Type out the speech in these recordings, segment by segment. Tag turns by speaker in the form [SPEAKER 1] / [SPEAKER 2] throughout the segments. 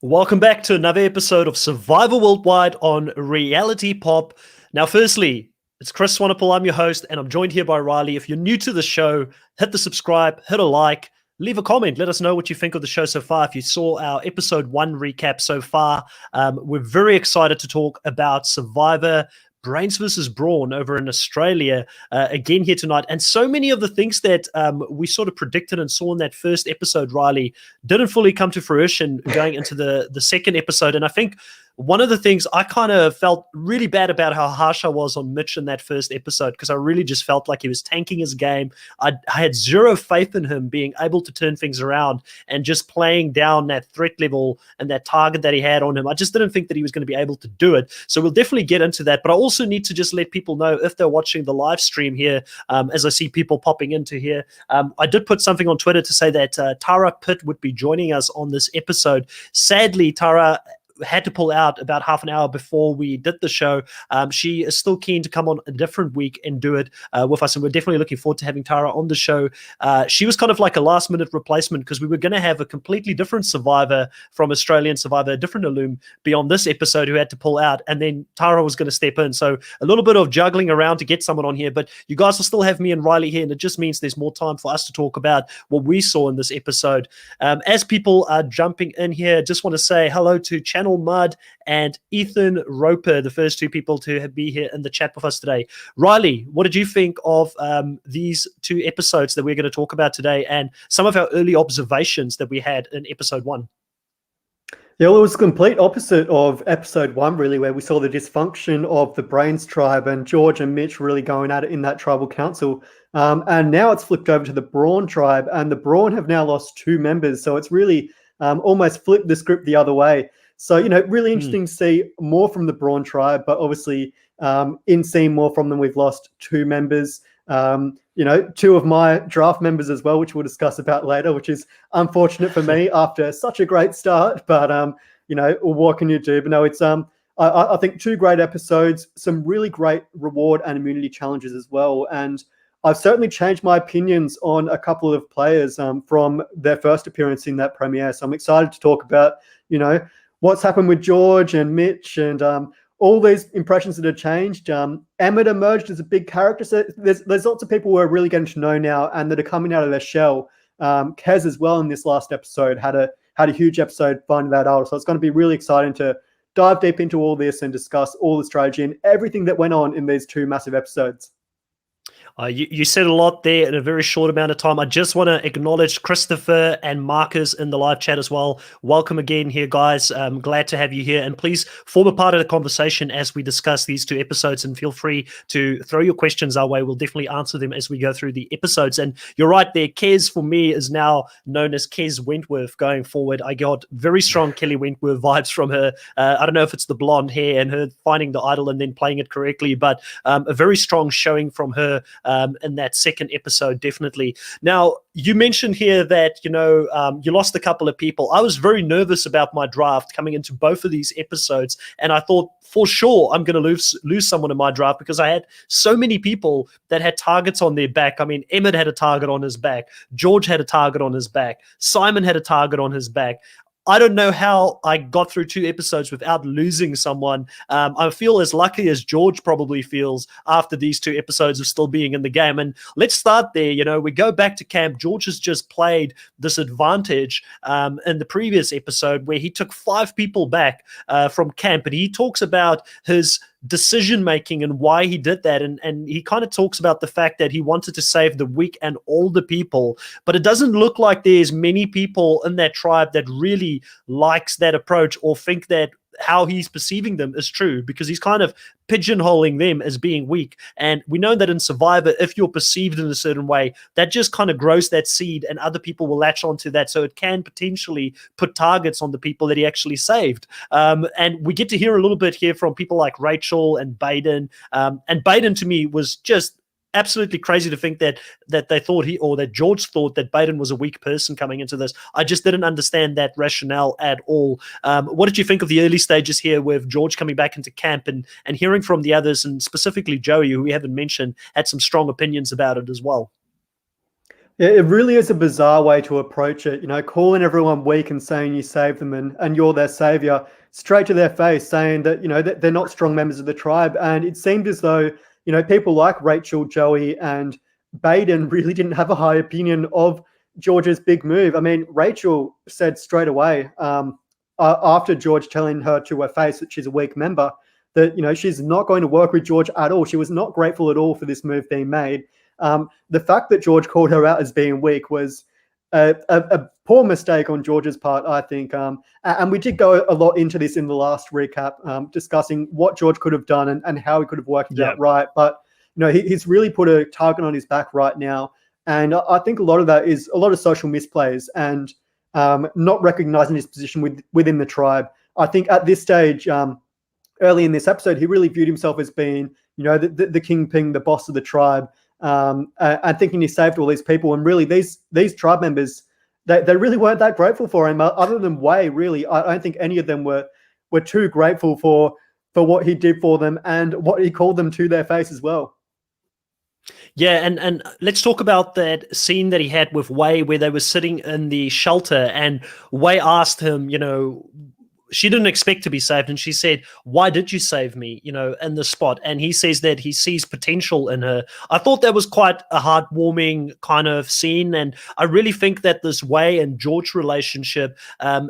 [SPEAKER 1] Welcome back to another episode of Survivor Worldwide on Reality Pop. Now, firstly, it's Chris Swanepoel. I'm your host, and I'm joined here by Riley. If you're new to the show, hit the subscribe, hit a like, leave a comment. Let us know what you think of the show so far. If you saw our episode 1 recap so far, we're very excited to talk about Survivor Brains versus Brawn over in Australia again here tonight. And so many of the things that we sort of predicted and saw in that first episode, Riley, didn't fully come to fruition going into the second episode. And I think one of the things I kind of felt really bad about how harsh I was on Mitch in that first episode, because I really just felt like he was tanking his game. I had zero faith in him being able to turn things around and just playing down that threat level and that target that he had on him. I just didn't think that he was going to be able to do it. So we'll definitely get into that. But I also need to just let people know, if they're watching the live stream here, as I see people popping into here, I did put something on Twitter to say that Tara Pitt would be joining us on this episode. Sadly, Tara had to pull out about half an hour before we did the show. She is still keen to come on a different week and do it with us, and we're definitely looking forward to having Tara on the show. She was kind of like a last-minute replacement, because we were going to have a completely different survivor from Australian Survivor, a different alum, be on this episode who had to pull out, and then Tara was going to step in. So a little bit of juggling around to get someone on here, but you guys will still have me and Riley here, and it just means there's more time for us to talk about what we saw in this episode. As people are jumping in here, just want to say hello to Channel Mud and Ethan Roper, the first two people to be here in the chat with us today. Riley, what did you think of these two episodes that we're going to talk about today, and some of our early observations that we had in episode 1?
[SPEAKER 2] Yeah, well, it was the complete opposite of episode 1, really, where we saw the dysfunction of the Brains tribe and George and Mitch really going at it in that tribal council. And now it's flipped over to the Brawn tribe, and the Brawn have now lost 2 members. So it's really almost flipped the script the other way. So, really interesting to see more from the Brawn tribe, but obviously in seeing more from them, we've lost 2 members. 2 of my draft members as well, which we'll discuss about later, which is unfortunate for me after such a great start. But, what can you do? But no, it's I think 2 great episodes, some really great reward and immunity challenges as well. And I've certainly changed my opinions on a couple of players from their first appearance in that premiere. So I'm excited to talk about, what's happened with George and Mitch and all these impressions that have changed. Emmett emerged as a big character. So there's lots of people we're really getting to know now and that are coming out of their shell. Kez as well in this last episode had a huge episode finding that out. So it's going to be really exciting to dive deep into all this and discuss all the strategy and everything that went on in these 2 massive episodes.
[SPEAKER 1] You said a lot there in a very short amount of time. I just want to acknowledge Christopher and Marcus in the live chat as well. Welcome again here, guys. I'm glad to have you here. And please form a part of the conversation as we discuss these 2 episodes, and feel free to throw your questions our way. We'll definitely answer them as we go through the episodes. And you're right there. Kez, for me, is now known as Kez Wentworth going forward. I got very strong Kelly Wentworth vibes from her. I don't know if it's the blonde hair and her finding the idol and then playing it correctly, but a very strong showing from her in that second episode, definitely. Now, you mentioned here that, you lost a couple of people. I was very nervous about my draft coming into both of these episodes, and I thought, for sure, I'm going to lose someone in my draft, because I had so many people that had targets on their back. I mean, Emmett had a target on his back. George had a target on his back. Simon had a target on his back. I don't know how I got through 2 episodes without losing someone. I feel as lucky as George probably feels after these 2 episodes of still being in the game. And let's start there. We go back to camp. George has just played this advantage in the previous episode where he took 5 people back from camp, and he talks about his decision making and why he did that, and he kind of talks about the fact that he wanted to save the weak and older people, but it doesn't look like there's many people in that tribe that really likes that approach or think that how he's perceiving them is true, because he's kind of pigeonholing them as being weak. And we know that in Survivor, if you're perceived in a certain way, that just kind of grows that seed and other people will latch onto that. So it can potentially put targets on the people that he actually saved. And we get to hear a little bit here from people like Rachel and Baden. And Baden, to me, was just absolutely crazy to think that they thought that George thought that Baden was a weak person coming into this. I just didn't understand that rationale at all. What did you think of the early stages here with George coming back into camp and hearing from the others, and specifically Joey, who we haven't mentioned, had some strong opinions about it as well?
[SPEAKER 2] Yeah, it really is a bizarre way to approach it. Calling everyone weak and saying you saved them and you're their savior straight to their face, saying that, that they're not strong members of the tribe. And it seemed as though, people like Rachel, Joey, and Baden really didn't have a high opinion of George's big move. I mean, Rachel said straight away, after George telling her to her face that she's a weak member, that, she's not going to work with George at all. She was not grateful at all for this move being made. The fact that George called her out as being weak was a poor mistake on George's part, I think. And we did go a lot into this in the last recap, discussing what George could have done and how he could have worked it out right. But, he's really put a target on his back right now. And I think a lot of that is a lot of social misplays and not recognizing his position within the tribe. I think at this stage, early in this episode, he really viewed himself as being, the kingpin, the boss of the tribe. And thinking he saved all these people, and really these tribe members, they really weren't that grateful for him. Other than Wei, really, I don't think any of them were too grateful for what he did for them and what he called them to their face as well.
[SPEAKER 1] Yeah, and let's talk about that scene that he had with Wei, where they were sitting in the shelter, and Wei asked him, she didn't expect to be saved, and she said, "Why did you save me, in the spot?" And he says that he sees potential in her. I thought that was quite a heartwarming kind of scene, and I really think that this Wei and George relationship,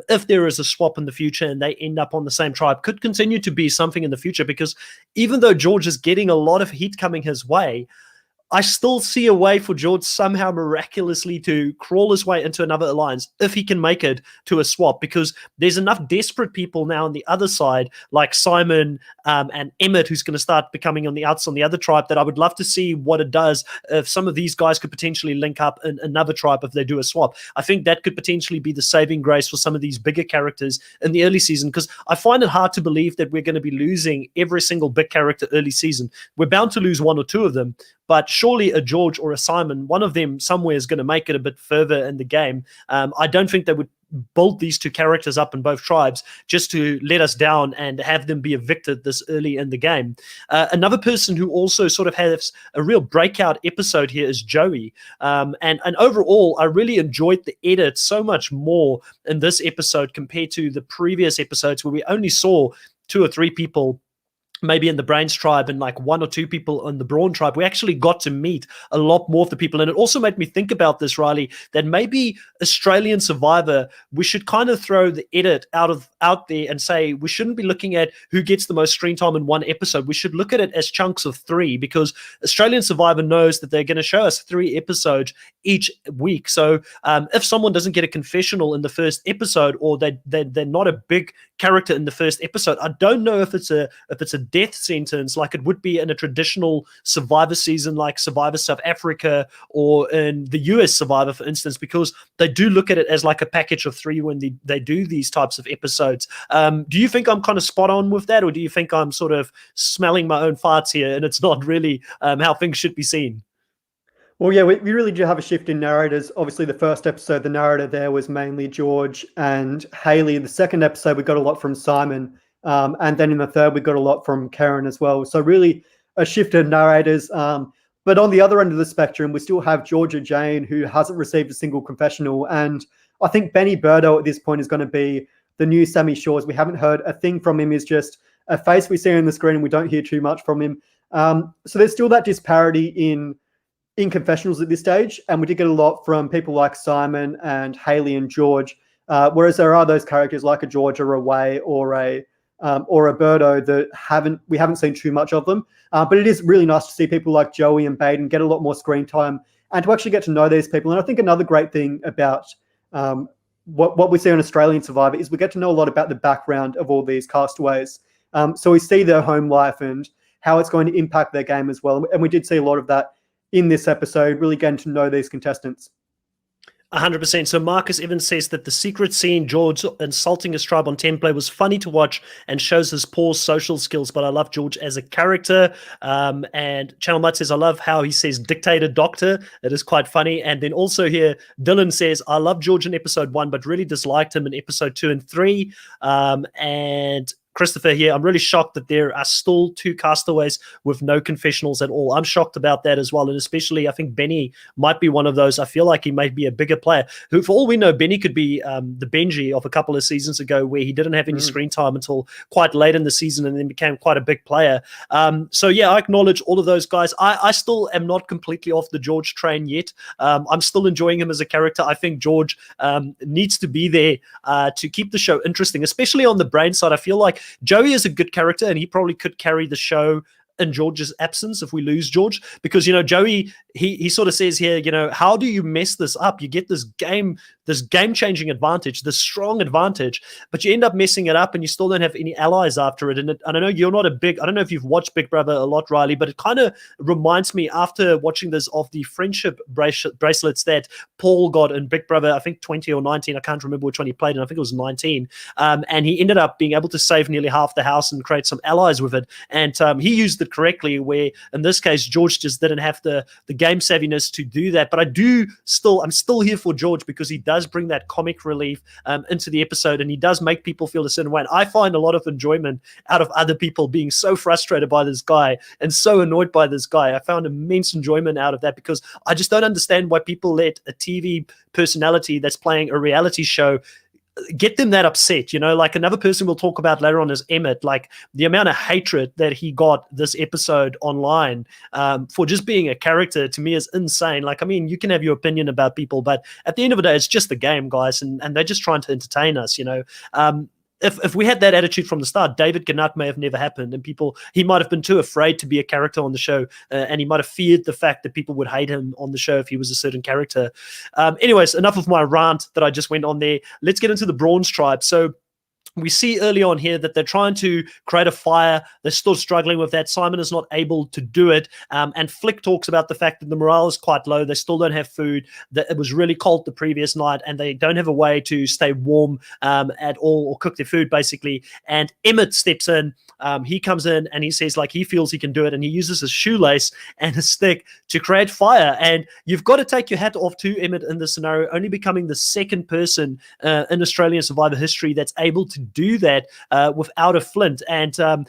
[SPEAKER 1] if there is a swap in the future and they end up on the same tribe, could continue to be something in the future, because even though George is getting a lot of heat coming his way, I still see a way for George somehow miraculously to crawl his way into another alliance if he can make it to a swap, because there's enough desperate people now on the other side, like Simon and Emmett, who's going to start becoming on the outs on the other tribe, that I would love to see what it does if some of these guys could potentially link up in another tribe if they do a swap. I think that could potentially be the saving grace for some of these bigger characters in the early season, because I find it hard to believe that we're going to be losing every single big character early season. We're bound to lose one or two of them, but surely a George or a Simon, one of them somewhere is going to make it a bit further in the game. I don't think they would build these two characters up in both tribes just to let us down and have them be evicted this early in the game. Another person who also sort of has a real breakout episode here is Joey. And overall, I really enjoyed the edit so much more in this episode compared to the previous episodes where we only saw 2 or 3 people maybe in the Brains tribe and like 1 or 2 people on the Brawn tribe. We actually got to meet a lot more of the people. And it also made me think about this, Riley, that maybe Australian Survivor, we should kind of throw the edit out there and say we shouldn't be looking at who gets the most screen time in one episode. We should look at it as chunks of 3, because Australian Survivor knows that they're going to show us 3 episodes each week. So if someone doesn't get a confessional in the first episode, or they're not a big character in the first episode, I don't know if it's a death sentence like it would be in a traditional Survivor season like Survivor South Africa or in the US Survivor, for instance, because they do look at it as like a package of 3 when they do these types of episodes. Do you think I'm kind of spot on with that, or do you think I'm sort of smelling my own farts here and it's not really how things should be seen?
[SPEAKER 2] Well, yeah, we really do have a shift in narrators. Obviously, the first episode, the narrator there was mainly George and Haley. The second episode, we got a lot from Simon. And then in the third, we got a lot from Karen as well. So really a shift in narrators. But on the other end of the spectrum, we still have Georgia Jane, who hasn't received a single confessional. And I think Benny Burdo at this point is going to be the new Sammy Shores. We haven't heard a thing from him. Is just a face we see on the screen and we don't hear too much from him. So there's still that disparity in confessionals at this stage, and we did get a lot from people like Simon and Haley and George, whereas there are those characters like a George or a Wei or a Berto that we haven't seen too much of them. But it is really nice to see people like Joey and Baden get a lot more screen time and to actually get to know these people. And I think another great thing about what we see on Australian Survivor is we get to know a lot about the background of all these castaways. So we see their home life and how it's going to impact their game as well. And we did see a lot of that in this episode, really getting to know these contestants.
[SPEAKER 1] 100%. So Marcus Evans says that the secret scene, George insulting his tribe on Template, was funny to watch and shows his poor social skills, but I love George as a character. And Channel Mutt says, I love how he says dictator doctor. It is quite funny. And then also here, Dylan says, I love George in episode 1, but really disliked him in episode 2 and 3. And Christopher here. I'm really shocked that there are still 2 castaways with no confessionals at all. I'm shocked about that as well. And especially, I think Benny might be one of those. I feel like he might be a bigger player who, for all we know, Benny could be the Benji of a couple of seasons ago, where he didn't have any screen time until quite late in the season and then became quite a big player. So yeah, I acknowledge all of those guys. I still am not completely off the George train yet. I'm still enjoying him as a character. I think George needs to be there to keep the show interesting, especially on the brain side. I feel like Joey is a good character and he probably could carry the show in George's absence if we lose George, because Joey, he sort of says here, how do you mess this up? You get this game changing advantage, this strong advantage, but you end up messing it up and you still don't have any allies after it. And I know you're not I don't know if you've watched Big Brother a lot, Riley, but it kind of reminds me, after watching this, of the friendship bracelets that Paul got in Big Brother, I think 20 or 19, I can't remember which one he played in, I think it was 19, and he ended up being able to save nearly half the house and create some allies with it, and he used it correctly, where in this case George just didn't have the game savviness to do that. But I'm still here for George, because he does bring that comic relief into the episode, and he does make people feel a certain way. And I find a lot of enjoyment out of other people being so frustrated by this guy and so annoyed by this guy. I found immense enjoyment out of that, because I just don't understand why people let a TV personality that's playing a reality show get them that upset. Like another person we'll talk about later on is Emmett. Like the amount of hatred that he got this episode online for just being a character, to me, is insane. Like, I mean, you can have your opinion about people, but at the end of the day, it's just the game, guys, and they're just trying to entertain us. If we had that attitude from the start, David Gannat may have never happened, and he might have been too afraid to be a character on the show, and he might have feared the fact that people would hate him on the show if he was a certain character. Anyways, enough of my rant that I just went on there. Let's get into the Brawn's tribe. So we see early on here that they're trying to create a fire. They're still struggling with that. Simon is not able to do it. And Flick talks about the fact that the morale is quite low. They still don't have food. That it was really cold the previous night, and they don't have a way to stay warm at all, or cook their food, basically. And Emmett steps in. He comes in and he says, like, he feels he can do it, and he uses his shoelace and his stick to create fire. And you've got to take your hat off to Emmett in this scenario, only becoming the second person in Australian Survivor history that's able to do that without a flint. And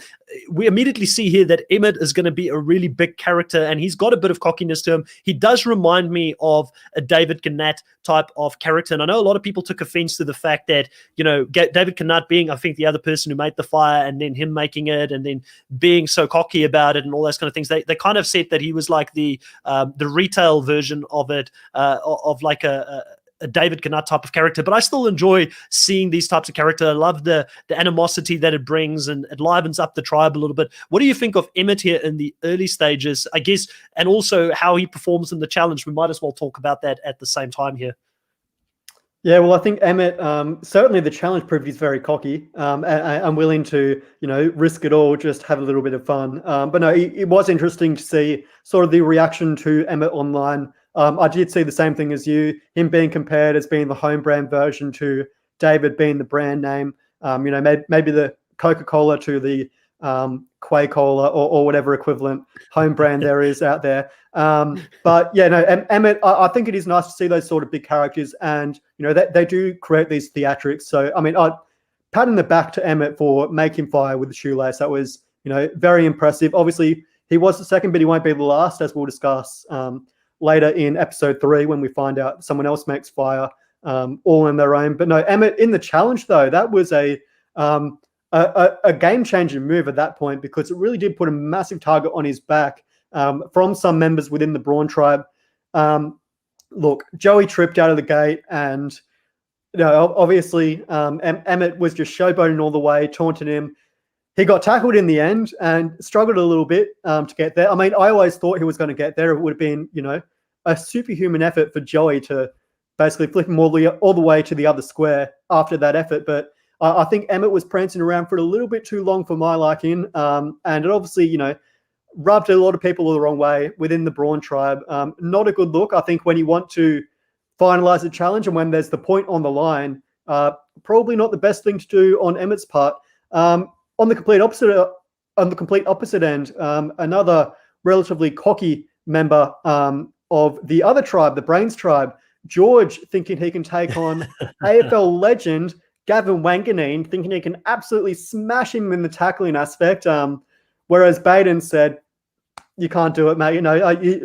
[SPEAKER 1] we immediately see here that Emmett is going to be a really big character, and he's got a bit of cockiness to him. He does remind me of a David Gannat type of character, and I know a lot of people took offense to the fact that, David Gannat being, I think, the other person who made the fire, and then him making it, and then being so cocky about it and all those kind of things. They kind of said that he was like the retail version of it, of like a David Gannat type of character, but I still enjoy seeing these types of character. I love the animosity that it brings, and it livens up the tribe a little bit. What do you think of Emmett here in the early stages, I guess, and also how he performs in the challenge? We might as well talk about that at the same time here.
[SPEAKER 2] Yeah, well, I think Emmett, certainly the challenge proved he's very cocky and willing to, risk it all, just have a little bit of fun. But no, it was interesting to see sort of the reaction to Emmett online. I did see the same thing as you, him being compared as being the home brand version to David being the brand name. Maybe the Coca-Cola to the Quay-Cola or whatever equivalent home brand there is out there. But yeah, no, Emmett, I think it is nice to see those sort of big characters, and they do create these theatrics. So I mean, I patting the back to Emmett for making fire with the shoelace. That was very impressive. Obviously, he was the second, but he won't be the last, as we'll discuss later in episode 3 when we find out someone else makes fire all on their own. But no, Emmett in the challenge though, that was a game-changing move at that point, because it really did put a massive target on his back from some members within the Brawn tribe. Look, Joey tripped out of the gate, and obviously Emmett was just showboating all the way, taunting him. He got tackled in the end and struggled a little bit to get there. I mean, I always thought he was going to get there. It would have been, a superhuman effort for Joey to basically flip him all the way to the other square after that effort. But I think Emmett was prancing around for a little bit too long for my liking. And it obviously, rubbed a lot of people the wrong way within the Brawn tribe. Not a good look. I think when you want to finalize a challenge and when there's the point on the line, probably not the best thing to do on Emmett's part. On the complete opposite end, another relatively cocky member of the other tribe, the Brains tribe, George, thinking he can take on AFL legend Gavin Wanganeen, thinking he can absolutely smash him in the tackling aspect. Whereas Baden said, you can't do it, mate.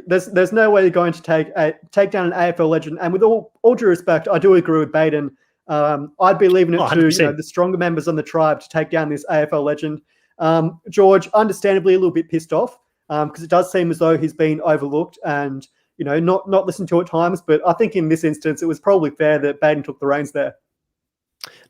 [SPEAKER 2] There's no way you're going to take down an AFL legend. And with all due respect, I do agree with Baden. I'd be leaving it to the stronger members on the tribe to take down this AFL legend. George, understandably, a little bit pissed off because it does seem as though he's been overlooked and not listened to at times. But I think in this instance, it was probably fair that Baden took the reins there.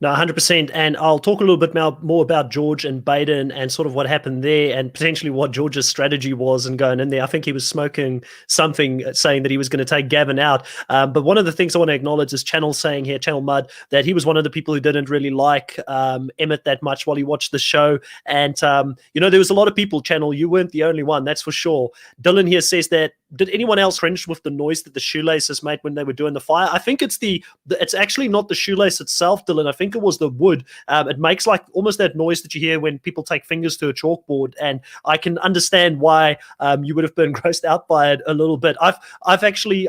[SPEAKER 1] No, 100%. And I'll talk a little bit more about George and Baden and sort of what happened there and potentially what George's strategy was and going in there. I think he was smoking something saying that he was going to take Gavin out. But one of the things I want to acknowledge is Channel saying here, Channel Mud, that he was one of the people who didn't really like Emmett that much while he watched the show. And, there was a lot of people, Channel, you weren't the only one, that's for sure. Dylan here says that, did anyone else cringe with the noise that the shoelaces made when they were doing the fire? I think it's it's actually not the shoelace itself, Dylan. I think it was the wood. It makes like almost that noise that you hear when people take fingers to a chalkboard, and I can understand why you would have been grossed out by it a little bit. I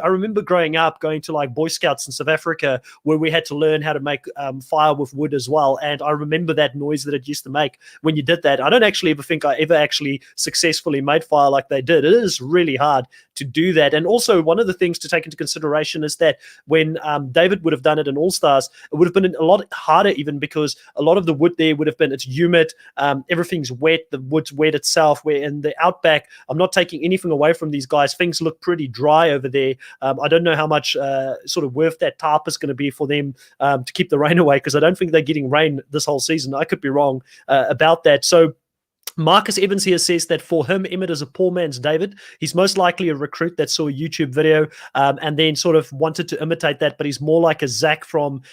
[SPEAKER 1] remember growing up going to like Boy Scouts in South Africa where we had to learn how to make fire with wood as well, and I remember that noise that it used to make when you did that. I don't actually ever think I ever actually successfully made fire like they did. It is really hard to do that. And also one of the things to take into consideration is that when David would have done it in All-Stars, it would have been a lot harder even because a lot of the wood there would have been, it's humid, everything's wet, the wood's wet itself, where in the outback, I'm not taking anything away from these guys, things look pretty dry over there. I don't know how much sort of worth that tarp is going to be for them to keep the rain away, because I don't think they're getting rain this whole season. I could be wrong about that. So Marcus Evans here says that for him, Emmett is a poor man's David. He's most likely a recruit that saw a YouTube video and then sort of wanted to imitate that, but he's more like a Zach from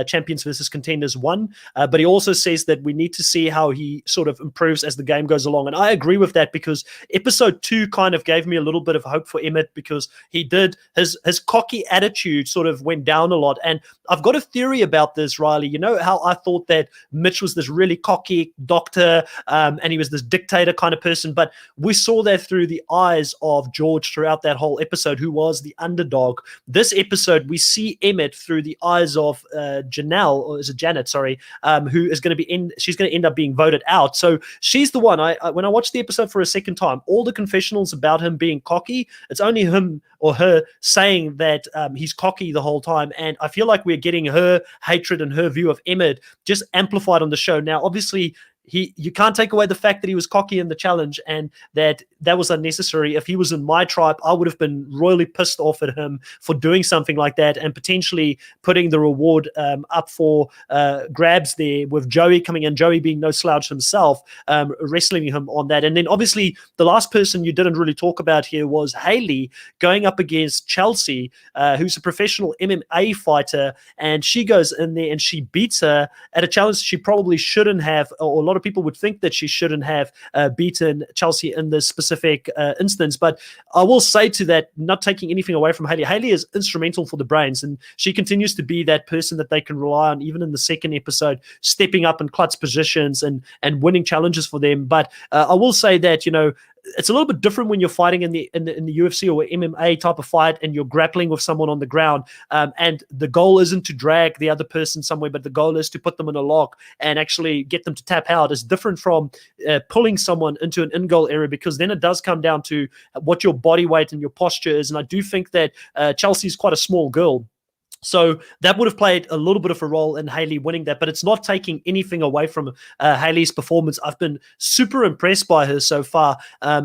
[SPEAKER 1] Champions versus Contenders 1. But he also says that we need to see how he sort of improves as the game goes along. And I agree with that, because episode 2 kind of gave me a little bit of hope for Emmett, because he did, his cocky attitude sort of went down a lot. And I've got a theory about this, Riley. You know how I thought that Mitch was this really cocky doctor and he was this dictator kind of person, but we saw that through the eyes of George throughout that whole episode, who was the underdog. This episode, we see Emmett through the eyes of Janelle, or is it Janet? Sorry, who is going to be she's going to end up being voted out. So she's the one. When I watched the episode for a second time, all the confessionals about him being cocky, it's only him or her saying that he's cocky the whole time, and I feel like we're getting her hatred and her view of Emmett just amplified on the show. Now, obviously, you can't take away the fact that he was cocky in the challenge and that was unnecessary. If he was in my tribe, I would have been royally pissed off at him for doing something like that and potentially putting the reward up for grabs there, with Joey coming in, Joey being no slouch himself, wrestling him on that. And then obviously the last person you didn't really talk about here was Hayley going up against Chelsea, who's a professional MMA fighter, and she goes in there and she beats her at a challenge she probably shouldn't have, or a lot of people would think that she shouldn't have beaten Chelsea in this specific instance. But I will say to that, not taking anything away from Hayley, Hayley is instrumental for the Brains, and she continues to be that person that they can rely on, even in the second episode, stepping up in clutch positions and winning challenges for them. But I will say that, it's a little bit different when you're fighting in the UFC or MMA type of fight and you're grappling with someone on the ground, and the goal isn't to drag the other person somewhere, but the goal is to put them in a lock and actually get them to tap out. It's different from pulling someone into an in-goal area, because then it does come down to what your body weight and your posture is. And I do think that Chelsea is quite a small girl. So that would have played a little bit of a role in Hayley winning that, but it's not taking anything away from Hayley's performance. I've been super impressed by her so far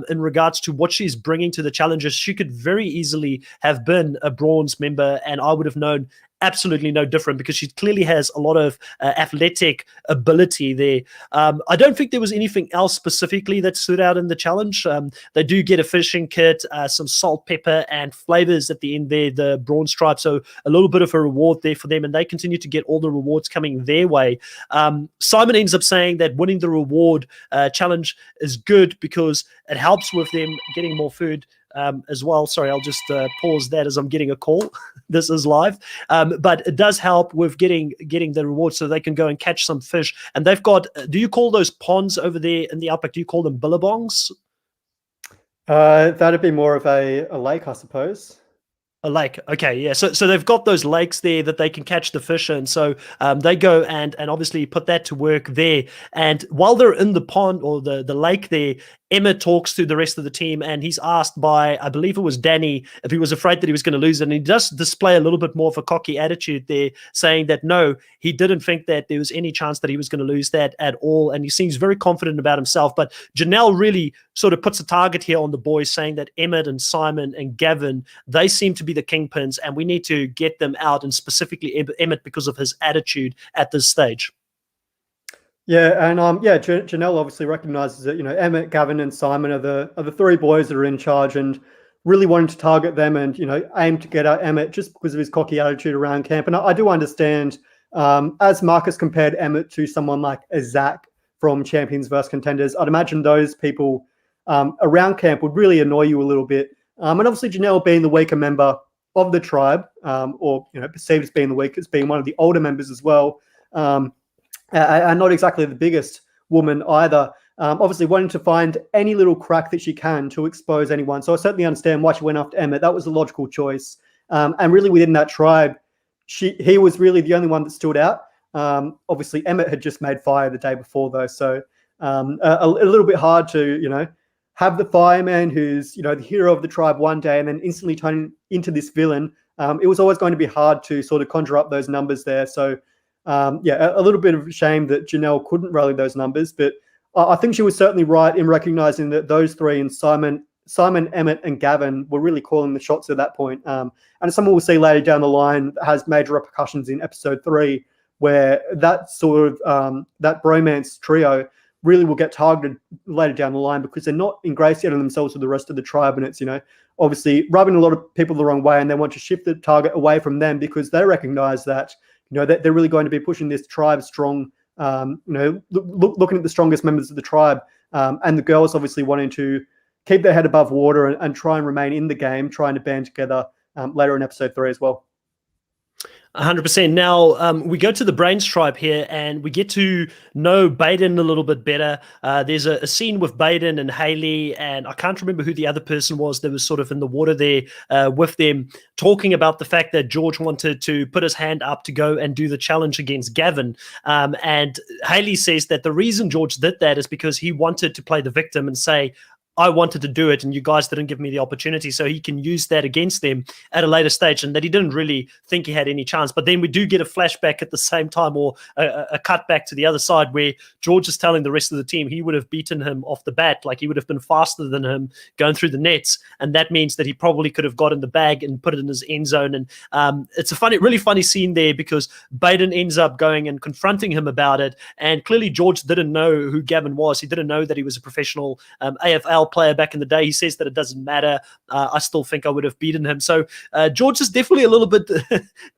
[SPEAKER 1] in regards to what she's bringing to the challenges. She could very easily have been a bronze member, and I would have known absolutely no different, because she clearly has a lot of athletic ability there. I don't think there was anything else specifically that stood out in the challenge. They do get a fishing kit, some salt, pepper, and flavors at the end there, the Brawn stripe. So a little bit of a reward there for them, and they continue to get all the rewards coming their way. Simon ends up saying that winning the reward challenge is good because it helps with them getting more food as well. Sorry, I'll just pause that as I'm getting a call. This is live. But it does help with getting the reward so they can go and catch some fish. And they've got, do you call those ponds over there in the outback, do you call them billabongs?
[SPEAKER 2] That'd be more of a lake, I suppose.
[SPEAKER 1] A lake. Okay, yeah. So they've got those lakes there that they can catch the fish in. So they go and obviously put that to work there. And while they're in the pond or the lake there, Emmett talks to the rest of the team and he's asked by, I believe it was Danny, if he was afraid that he was going to lose. And he does display a little bit more of a cocky attitude there, saying that no, he didn't think that there was any chance that he was going to lose that at all. And he seems very confident about himself. But Janelle really sort of puts a target here on the boys, saying that Emmett and Simon and Gavin, they seem to be the kingpins and we need to get them out, and specifically Emmett because of his attitude at this stage.
[SPEAKER 2] Yeah, and Janelle obviously recognizes that Emmett, Gavin, and Simon are the three boys that are in charge, and really wanting to target them and aim to get out Emmett just because of his cocky attitude around camp. And I do understand, as Marcus compared Emmett to someone like a Zach from Champions vs Contenders, I'd imagine those people around camp would really annoy you a little bit. And obviously Janelle being the weaker member of the tribe, or perceived as being the weakest, being one of the older members as well. And not exactly the biggest woman either. Obviously wanting to find any little crack that she can to expose anyone. So I certainly understand why she went after Emmett. That was a logical choice. And really within that tribe, he was really the only one that stood out. Obviously Emmett had just made fire the day before though. So a little bit hard to, have the fireman who's, the hero of the tribe one day and then instantly turn into this villain. It was always going to be hard to sort of conjure up those numbers there. So a little bit of a shame that Janelle couldn't rally those numbers, but I think she was certainly right in recognizing that those three, and Simon, Emmett, and Gavin, were really calling the shots at that point. And someone we'll see later down the line has major repercussions in episode 3, where that sort of that bromance trio really will get targeted later down the line because they're not ingratiating themselves with the rest of the tribe, and it's obviously rubbing a lot of people the wrong way, and they want to shift the target away from them because they recognize that that they're really going to be pushing this tribe strong, looking at the strongest members of the tribe, and the girls obviously wanting to keep their head above water and try and remain in the game, trying to band together later in episode 3 as well.
[SPEAKER 1] 100%. Now we go to the Brains tribe here and we get to know Baden a little bit better. There's a scene with Baden and Haley, and I can't remember who the other person was that was sort of in the water there with them, talking about the fact that George wanted to put his hand up to go and do the challenge against Gavin. And Haley says that the reason George did that is because he wanted to play the victim and say, I wanted to do it and you guys didn't give me the opportunity, so he can use that against them at a later stage, and that he didn't really think he had any chance. But then we do get a flashback at the same time, or a cut back to the other side, where George is telling the rest of the team he would have beaten him off the bat, like he would have been faster than him going through the nets, and that means that he probably could have got in the bag and put it in his end zone. And it's a really funny scene there because Baden ends up going and confronting him about it, and clearly George didn't know who Gavin was. He didn't know that he was a professional AFL player back in the day. He says that it doesn't matter. I still think I would have beaten him. So George is definitely a little bit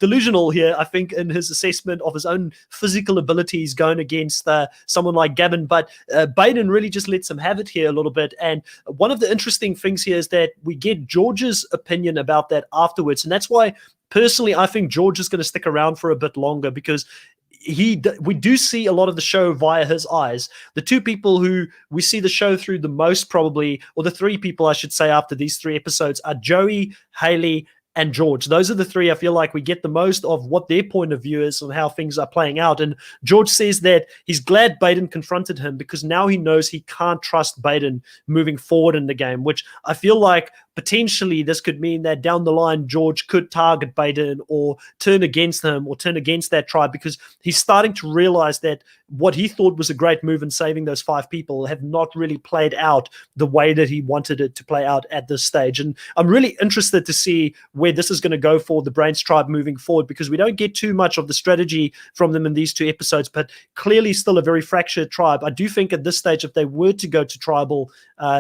[SPEAKER 1] delusional here, I think, in his assessment of his own physical abilities going against someone like Gavin. But Baden really just lets him have it here a little bit. And one of the interesting things here is that we get George's opinion about that afterwards. And that's why, personally, I think George is going to stick around for a bit longer, because we do see a lot of the show via his eyes. The two people who we see the show through the most, probably, or the three people I should say after these 3 episodes, are Joey, Haley, and George. Those are the 3 I feel like we get the most of what their point of view is on how things are playing out. And George says that he's glad Baden confronted him because now he knows he can't trust Baden moving forward in the game, which I feel like potentially this could mean that down the line George could target Baden or turn against him or turn against that tribe, because he's starting to realize that what he thought was a great move in saving those 5 people have not really played out the way that he wanted it to play out at this stage. And I'm really interested to see where this is going to go for the Brains tribe moving forward, because we don't get too much of the strategy from them in these 2 episodes, but clearly still a very fractured tribe. I do think at this stage, if they were to go to tribal,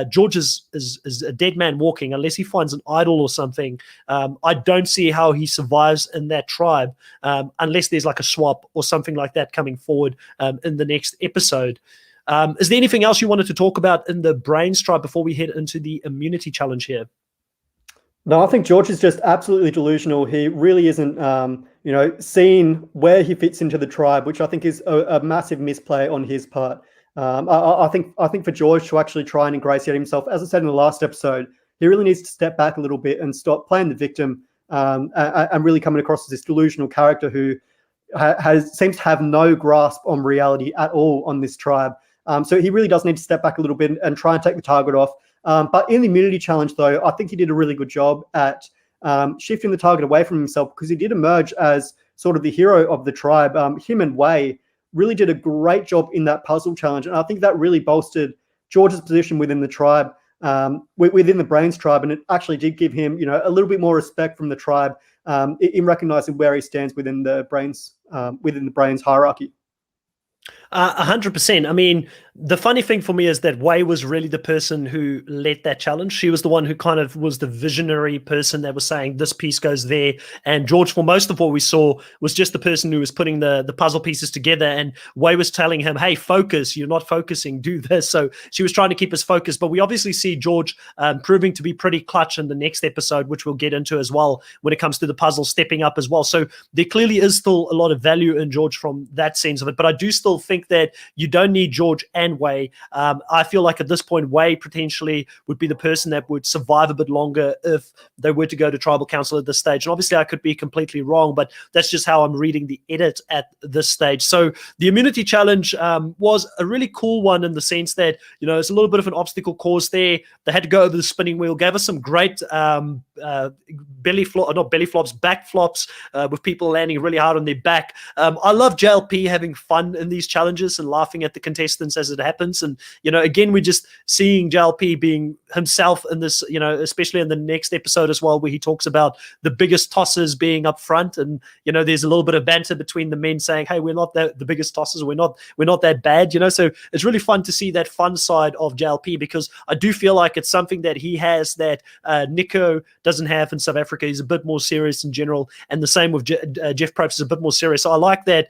[SPEAKER 1] George is a dead man walking unless he finds an idol or something. I don't see how he survives in that tribe unless there's like a swap or something like that coming forward in the next episode. Is there anything else you wanted to talk about in the Brains tribe before we head into the immunity challenge here?
[SPEAKER 2] No, I think George is just absolutely delusional. He really isn't, seeing where he fits into the tribe, which I think is a massive misplay on his part. I think for George to actually try and ingratiate himself, as I said in the last episode, he really needs to step back a little bit and stop playing the victim and really coming across as this delusional character who seems to have no grasp on reality at all on this tribe. So he really does need to step back a little bit and try and take the target off. But in the immunity challenge, though, I think he did a really good job at shifting the target away from himself, because he did emerge as sort of the hero of the tribe. Him and Wei really did a great job in that puzzle challenge, and I think that really bolstered George's position within the tribe, within the Brains tribe, and it actually did give him, a little bit more respect from the tribe in recognizing where he stands within the Brains hierarchy.
[SPEAKER 1] 100%. I mean, the funny thing for me is that Wei was really the person who led that challenge. She was the one who kind of was the visionary person that was saying this piece goes there. And George, for most of what we saw, was just the person who was putting the puzzle pieces together. And Wei was telling him, hey, focus, you're not focusing, do this. So she was trying to keep us focused. But we obviously see George proving to be pretty clutch in the next episode, which we'll get into as well when it comes to the puzzle stepping up as well. So there clearly is still a lot of value in George from that sense of it. But I do still think that you don't need George and Wei. I feel like at this point, Wei potentially would be the person that would survive a bit longer if they were to go to tribal council at this stage. And obviously I could be completely wrong, but that's just how I'm reading the edit at this stage. So the immunity challenge was a really cool one in the sense that, it's a little bit of an obstacle course there. They had to go over the spinning wheel, gave us some great back flops with people landing really hard on their back. I love JLP having fun in these challenges and laughing at the contestants as it happens. And, again, we're just seeing JLP being himself in this, especially in the next episode as well, where he talks about the biggest tossers being up front. And, there's a little bit of banter between the men saying, hey, we're not the biggest tossers. We're not that bad, So it's really fun to see that fun side of JLP, because I do feel like it's something that he has that Nico doesn't have in South Africa. He's a bit more serious in general. And the same with Jeff Probst is a bit more serious. So I like that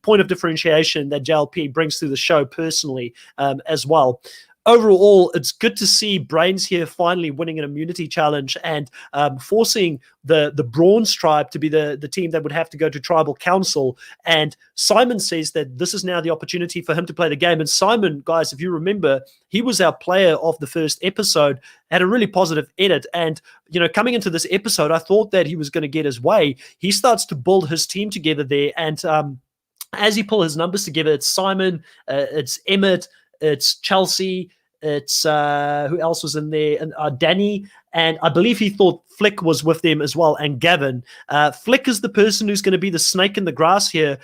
[SPEAKER 1] point of differentiation that JLP brings to the show personally as well. Overall, it's good to see Brains here finally winning an immunity challenge and forcing the Brawn tribe to be the team that would have to go to tribal council. And Simon says that this is now the opportunity for him to play the game. And Simon, guys, if you remember, he was our player of the first episode, had a really positive edit. And, coming into this episode, I thought that he was going to get his way. He starts to build his team together there. And as he pull his numbers together, it's Simon, it's Emmett, it's Chelsea, it's who else was in there? And Danny, and I believe he thought Flick was with them as well, and Gavin. Flick is the person who's going to be the snake in the grass here,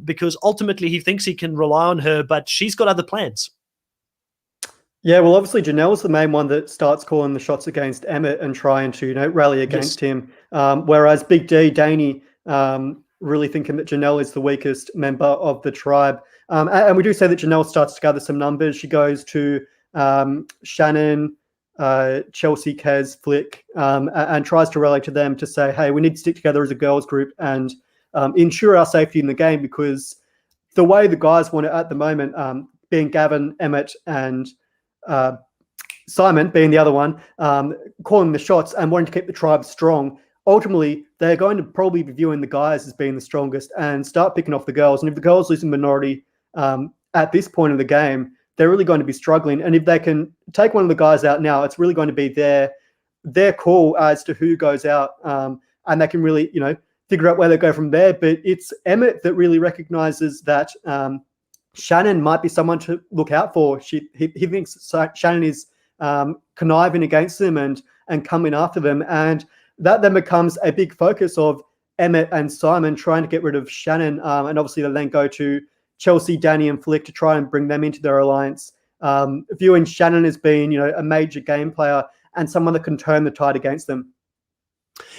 [SPEAKER 1] because ultimately he thinks he can rely on her, but she's got other plans.
[SPEAKER 2] Yeah, well, obviously Janelle's the main one that starts calling the shots against Emmett and trying to, rally against him. Whereas Big D, Danny, really thinking that Janelle is the weakest member of the tribe. And we do say that Janelle starts to gather some numbers. She goes to Shannon, Chelsea, Kez, Flick, and tries to rally to them to say, hey, we need to stick together as a girls group and ensure our safety in the game, because the way the guys want it at the moment, being Gavin, Emmett, and Simon being the other one, calling the shots and wanting to keep the tribe strong, ultimately they're going to probably be viewing the guys as being the strongest and start picking off the girls. And if the girls lose in minority at this point of the game, they're really going to be struggling. And if they can take one of the guys out now, it's really going to be their call as to who goes out, and they can really, figure out where they go from there. But it's Emmett that really recognizes that Shannon might be someone to look out for. He thinks Shannon is conniving against them and coming after them. And that then becomes a big focus of Emmett and Simon trying to get rid of Shannon. And obviously they then go to Chelsea, Danny, and Flick to try and bring them into their alliance, viewing Shannon as being, a major game player and someone that can turn the tide against them.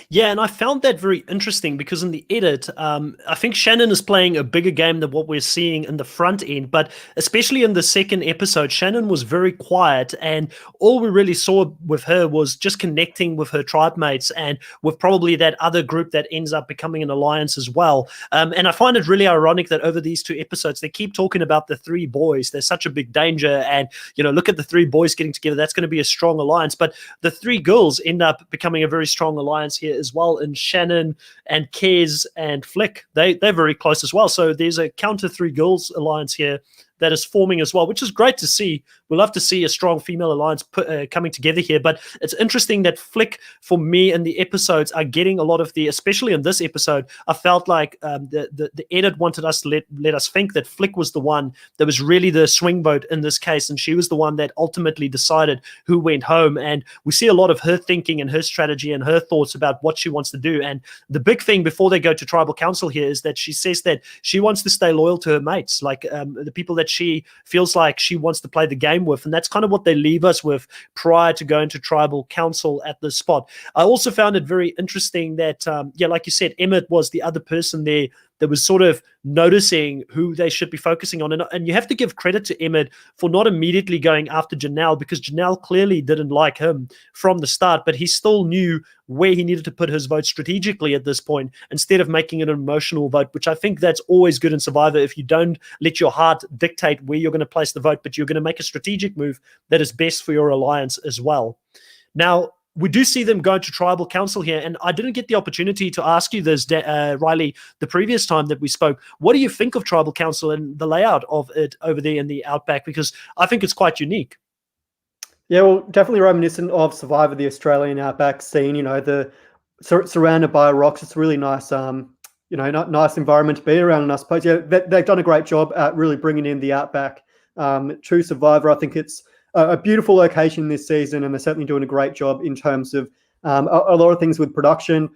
[SPEAKER 1] Yeah, and I found that very interesting because in the edit, I think Shannon is playing a bigger game than what we're seeing in the front end. But especially in the second episode, Shannon was very quiet, and all we really saw with her was just connecting with her tribe mates and with probably that other group that ends up becoming an alliance as well. And I find it really ironic that over these two episodes, they keep talking about the three boys. They're such a big danger, and look at the three boys getting together. That's going to be a strong alliance. But the three girls end up becoming a very strong alliance here as well, and Shannon and Kez and Flick, they're very close as well. So there's a counter three girls alliance here that is forming as well, which is great to see. We love to see a strong female alliance coming together here. But it's interesting that Flick, for me, in the episodes are getting a lot of the, especially in this episode, I felt like the edit wanted us to let us think that Flick was the one that was really the swing vote in this case, and she was the one that ultimately decided who went home. And we see a lot of her thinking and her strategy and her thoughts about what she wants to do. And the big thing before they go to tribal council here is that she says that she wants to stay loyal to her mates, like the people that she feels like she wants to play the game with. And that's kind of what they leave us with prior to going to tribal council at this spot. I also found it very interesting that, like you said, Emmett was the other person there that was sort of noticing who they should be focusing on. And you have to give credit to Emmett for not immediately going after Janelle, because Janelle clearly didn't like him from the start, but he still knew where he needed to put his vote strategically at this point, instead of making it an emotional vote, which I think that's always good in Survivor. If you don't let your heart dictate where you're going to place the vote, but you're going to make a strategic move that is best for your alliance as well. Now, we do see them go to tribal council here, and I didn't get the opportunity to ask you this, Riley, the previous time that we spoke. What do you think of tribal council and the layout of it over there in the Outback? Because I think it's quite unique.
[SPEAKER 2] Yeah, well, definitely reminiscent of Survivor, the Australian Outback scene. Surrounded by rocks. It's a really nice, nice environment to be around. And I suppose, they've done a great job at really bringing in the Outback. True Survivor, I think it's a beautiful location this season, and they're certainly doing a great job in terms of a lot of things with production.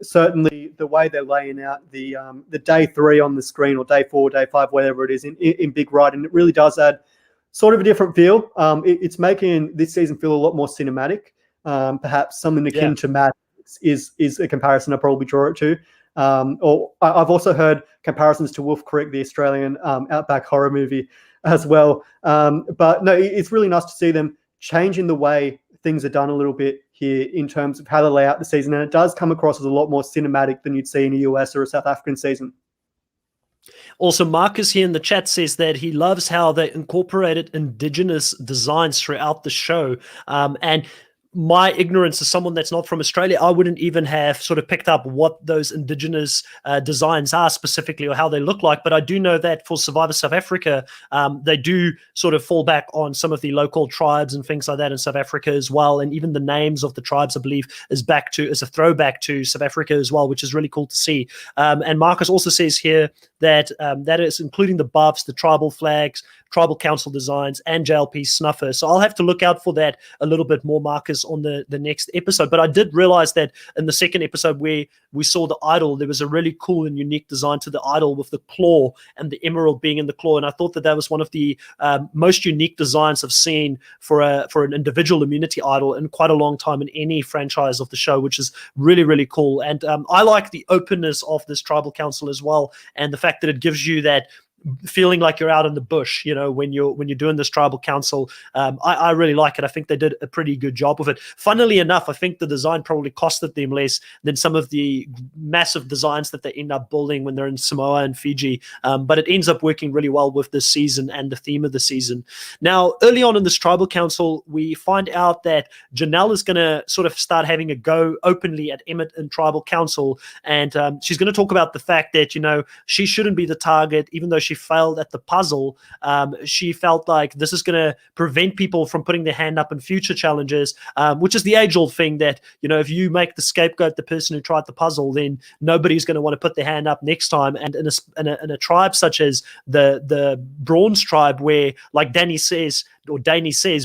[SPEAKER 2] Certainly the way they're laying out the day 3 on the screen, or day 4, day 5, whatever it is in Big Ride, and it really does add sort of a different feel. It's making this season feel a lot more cinematic. Perhaps something akin to Mad is a comparison I probably draw it to. Or I've also heard comparisons to Wolf Creek, the Australian Outback horror movie, as well. But no, it's really nice to see them changing the way things are done a little bit here in terms of how they lay out the season. And it does come across as a lot more cinematic than you'd see in a US or a South African season.
[SPEAKER 1] Also, Marcus here in the chat says that he loves how they incorporated indigenous designs throughout the show. And my ignorance as someone that's not from Australia, I wouldn't even have sort of picked up what those indigenous designs are specifically, or how they look like. But I do know that for Survivor South Africa, they do sort of fall back on some of the local tribes and things like that in South Africa as well. And even the names of the tribes, I believe, is a throwback to South Africa as well, which is really cool to see. And Marcus also says here that that is including the buffs, the tribal flags, tribal council designs, and JLP snuffer. So I'll have to look out for that a little bit more, Marcus, on the next episode. But I did realize that in the second episode where we saw the idol, there was a really cool and unique design to the idol with the claw and the emerald being in the claw. And I thought that was one of the most unique designs I've seen for an individual immunity idol in quite a long time in any franchise of the show, which is really, really cool. And I like the openness of this tribal council as well, and the fact that it gives you that feeling like you're out in the bush, when you're doing this tribal council. I really like it. I think they did a pretty good job of it. Funnily enough, I think the design probably costed them less than some of the massive designs that they end up building when they're in Samoa and Fiji. But it ends up working really well with this season and the theme of the season. Now, early on in this tribal council, we find out that Janelle is going to sort of start having a go openly at Emmett in tribal council. And she's going to talk about the fact that, she shouldn't be the target, even though she failed at the puzzle. She felt like this is going to prevent people from putting their hand up in future challenges, which is the age-old thing that, if you make the scapegoat the person who tried the puzzle, then nobody's going to want to put their hand up next time. And in a tribe such as the Brawn's tribe, where, like Danny says,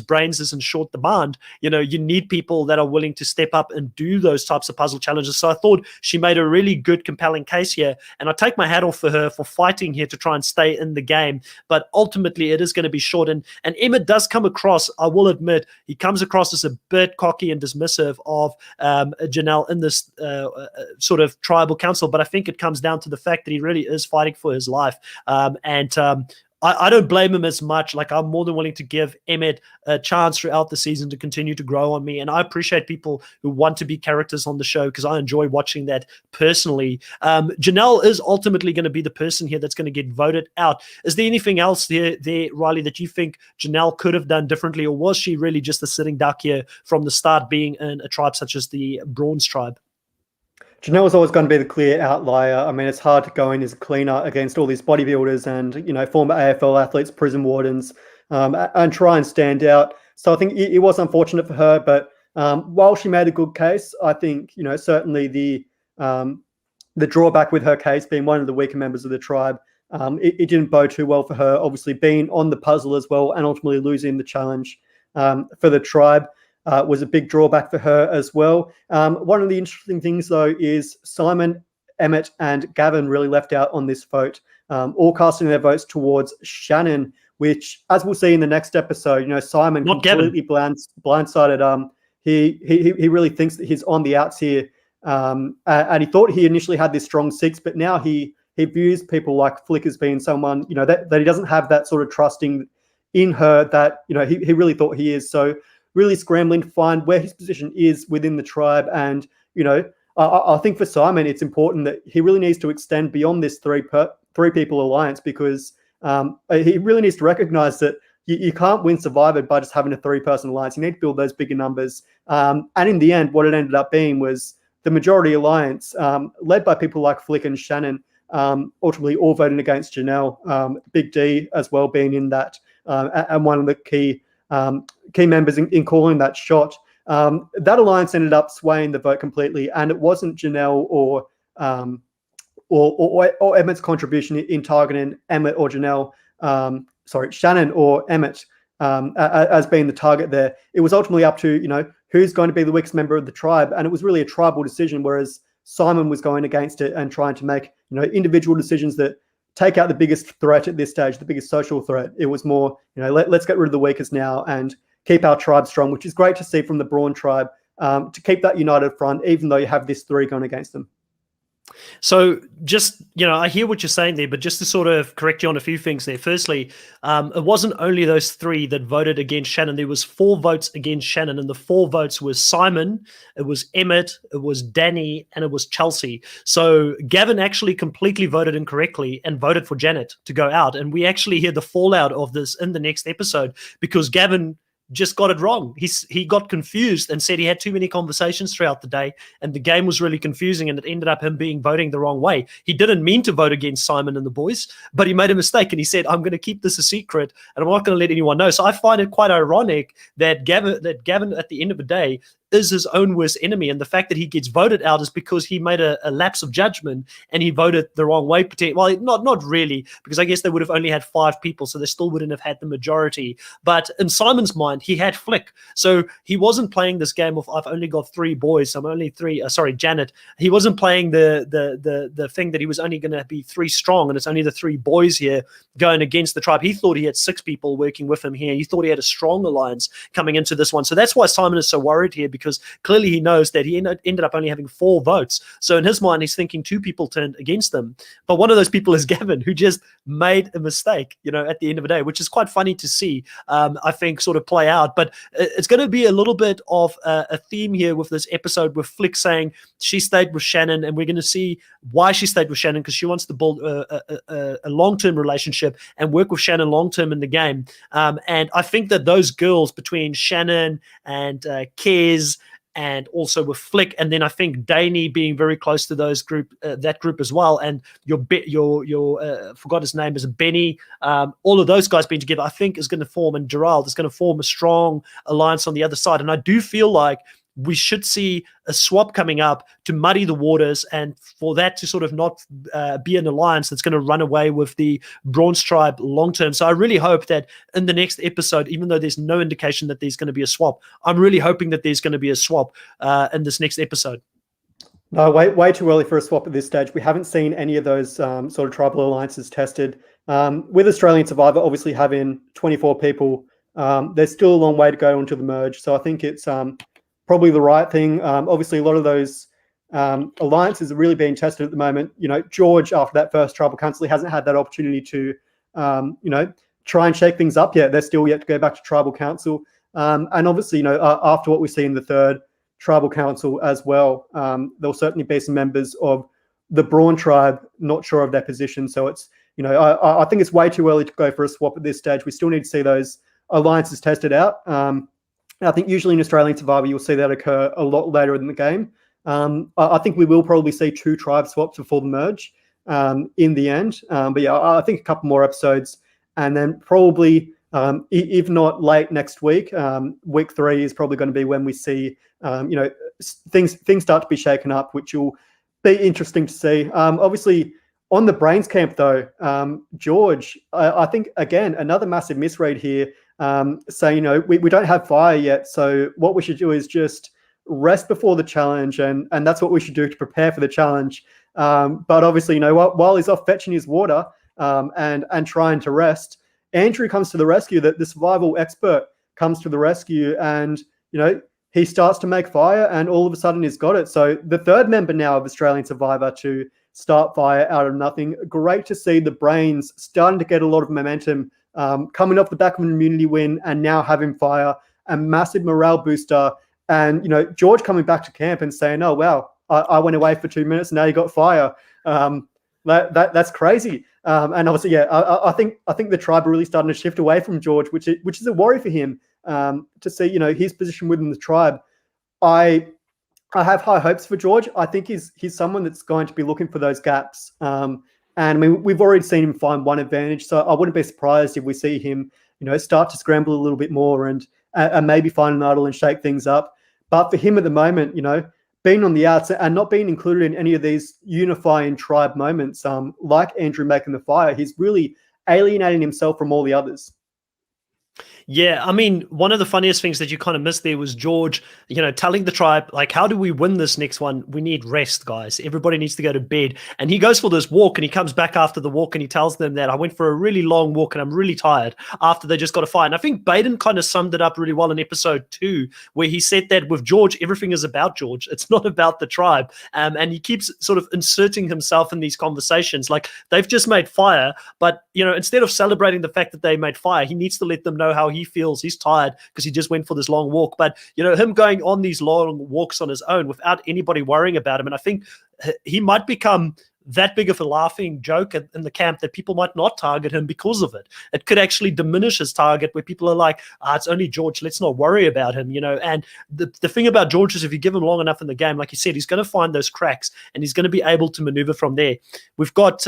[SPEAKER 1] brains is in short demand, you need people that are willing to step up and do those types of puzzle challenges. So I thought she made a really good, compelling case here, and I take my hat off for her for fighting here to try and stay in the game. But ultimately, it is going to be short. And Emmett does come across, I will admit, he comes across as a bit cocky and dismissive of Janelle in this sort of tribal council. But I think it comes down to the fact that he really is fighting for his life. I don't blame him as much. Like, I'm more than willing to give Emmett a chance throughout the season to continue to grow on me. And I appreciate people who want to be characters on the show, because I enjoy watching that personally. Janelle is ultimately going to be the person here that's going to get voted out. Is there anything else there, Riley, that you think Janelle could have done differently? Or was she really just a sitting duck here from the start, being in a tribe such as the Brawn's tribe?
[SPEAKER 2] Janelle's always going to be the clear outlier. I mean, it's hard to go in as a cleaner against all these bodybuilders and, former AFL athletes, prison wardens, and try and stand out. So I think it was unfortunate for her, but while she made a good case, I think, certainly the drawback with her case being one of the weaker members of the tribe, it didn't bode too well for her, obviously being on the puzzle as well and ultimately losing the challenge for the tribe. Was a big drawback for her as well. One of the interesting things, though, is Simon, Emmett, and Gavin really left out on this vote, all casting their votes towards Shannon, which, as we'll see in the next episode, Simon
[SPEAKER 1] Not
[SPEAKER 2] completely blindsided. He really thinks that he's on the outs here, and he thought he initially had this strong six, but now he views people like Flick as being someone that he doesn't have that sort of trusting in her that he really thought he is. So really scrambling to find where his position is within the tribe. And, I think for Simon, it's important that he really needs to extend beyond this three people alliance, because he really needs to recognize that you can't win Survivor by just having a 3-person alliance. You need to build those bigger numbers. And in the end, what it ended up being was the majority alliance, led by people like Flick and Shannon, ultimately all voting against Janelle, Big D as well being in that, and one of the key members in calling that shot. That alliance ended up swaying the vote completely, and it wasn't Janelle or Emmett's contribution in targeting Emmett or Janelle. Shannon or Emmett as being the target there. It was ultimately up to who's going to be the weakest member of the tribe, and it was really a tribal decision. Whereas Simon was going against it and trying to make individual decisions that take out the biggest threat at this stage, the biggest social threat. It was more, let's get rid of the weakest now and keep our tribe strong, which is great to see from the Brawn tribe, to keep that united front, even though you have this 3 going against them.
[SPEAKER 1] So just, I hear what you're saying there, but just to sort of correct you on a few things there. Firstly, it wasn't only those 3 that voted against Shannon. There was 4 votes against Shannon, and the 4 votes was Simon, it was Emmett, it was Danny, and it was Chelsea. So Gavin actually completely voted incorrectly and voted for Janet to go out. And we actually hear the fallout of this in the next episode, because Gavin just got it wrong. He got confused and said he had too many conversations throughout the day, and the game was really confusing, and it ended up him voting the wrong way. He didn't mean to vote against Simon and the boys, but he made a mistake, and he said, I'm going to keep this a secret and I'm not going to let anyone know. So I find it quite ironic that Gavin at the end of the day is his own worst enemy, and the fact that he gets voted out is because he made a lapse of judgment and he voted the wrong way. Well, not really, because I guess they would have only had 5 people, so they still wouldn't have had the majority. But in Simon's mind, he had Flick, so he wasn't playing this game of I've only got 3 boys, so I'm only 3. Janet. He wasn't playing the thing that he was only going to be 3 strong, and it's only the 3 boys here going against the tribe. He thought he had 6 people working with him here. He thought he had a strong alliance coming into this one. So that's why Simon is so worried here, because clearly he knows that he ended up only having 4 votes. So in his mind, he's thinking 2 people turned against him. But one of those people is Gavin, who just made a mistake, at the end of the day, which is quite funny to see, I think, sort of play out. But it's going to be a little bit of a theme here with this episode, with Flick saying she stayed with Shannon, and we're going to see why she stayed with Shannon, because she wants to build a long-term relationship and work with Shannon long-term in the game. And I think that those girls between Shannon and Kez, and also with Flick, and then I think Danny being very close to that group as well, and your forgot his name, is Benny, all of those guys being together, I think is going to form, and Gerald is going to form a strong alliance on the other side. And I do feel like we should see a swap coming up to muddy the waters, and for that to sort of not be an alliance that's going to run away with the Brawn's tribe long term. So I really hope that in the next episode, even though there's no indication that there's going to be a swap, I'm really hoping that there's going to be a swap in this next episode.
[SPEAKER 2] No, way too early for a swap at this stage. We haven't seen any of those sort of tribal alliances tested. With Australian Survivor obviously having 24 people, there's still a long way to go until the merge. So I think it's probably the right thing. Obviously, a lot of those alliances are really being tested at the moment. George, after that first tribal council, he hasn't had that opportunity to, try and shake things up yet. They're still yet to go back to tribal council. And obviously, after what we see in the third tribal council as well, there'll certainly be some members of the Brawn tribe not sure of their position. So it's, I think it's way too early to go for a swap at this stage. We still need to see those alliances tested out. I think usually in Australian Survivor, you'll see that occur a lot later in the game. I think we will probably see 2 tribe swaps before the merge in the end. But yeah, I think a couple more episodes, and then probably, if not late next week, week 3 is probably going to be when we see, things start to be shaken up, which will be interesting to see. Obviously, on the Brains camp, though, George, I think, again, another massive misread here, saying, we don't have fire yet, so what we should do is just rest before the challenge, and that's what we should do to prepare for the challenge. But obviously, while he's off fetching his water and trying to rest, Andrew comes to the rescue. That the survival expert comes to the rescue, and he starts to make fire, and all of a sudden he's got it. So the 3rd member now of Australian Survivor to start fire out of nothing. Great to see the Brains starting to get a lot of momentum, coming off the back of an immunity win and now having fire, a massive morale booster. And, George coming back to camp and saying, oh, wow, I went away for 2 minutes and now you got fire. That's crazy. And obviously, yeah, I think the tribe are really starting to shift away from George, which is a worry for him, to see, his position within the tribe. I have high hopes for George. I think he's someone that's going to be looking for those gaps. And I mean, we've already seen him find one advantage, so I wouldn't be surprised if we see him, start to scramble a little bit more and maybe find an idol and shake things up. But for him at the moment, being on the outs and not being included in any of these unifying tribe moments, like Andrew making the fire, he's really alienating himself from all the others.
[SPEAKER 1] Yeah, I mean, one of the funniest things that you kind of missed there was George, telling the tribe, like, how do we win this next one? We need rest, guys. Everybody needs to go to bed. And he goes for this walk, and he comes back after the walk, and he tells them that I went for a really long walk, and I'm really tired, after they just got a fire. And I think Baden kind of summed it up really well in episode 2, where he said that with George, everything is about George. It's not about the tribe. And he keeps sort of inserting himself in these conversations. Like, they've just made fire, but, instead of celebrating the fact that they made fire, he needs to let them know how he feels. He's tired because he just went for this long walk. But him going on these long walks on his own without anybody worrying about him, and I think he might become that big of a laughing joke in the camp that people might not target him because of it. It could actually diminish his target, where people are like, it's only George, let's not worry about him, And the thing about George is, if you give him long enough in the game, like you said, he's going to find those cracks and he's going to be able to maneuver from there. We've got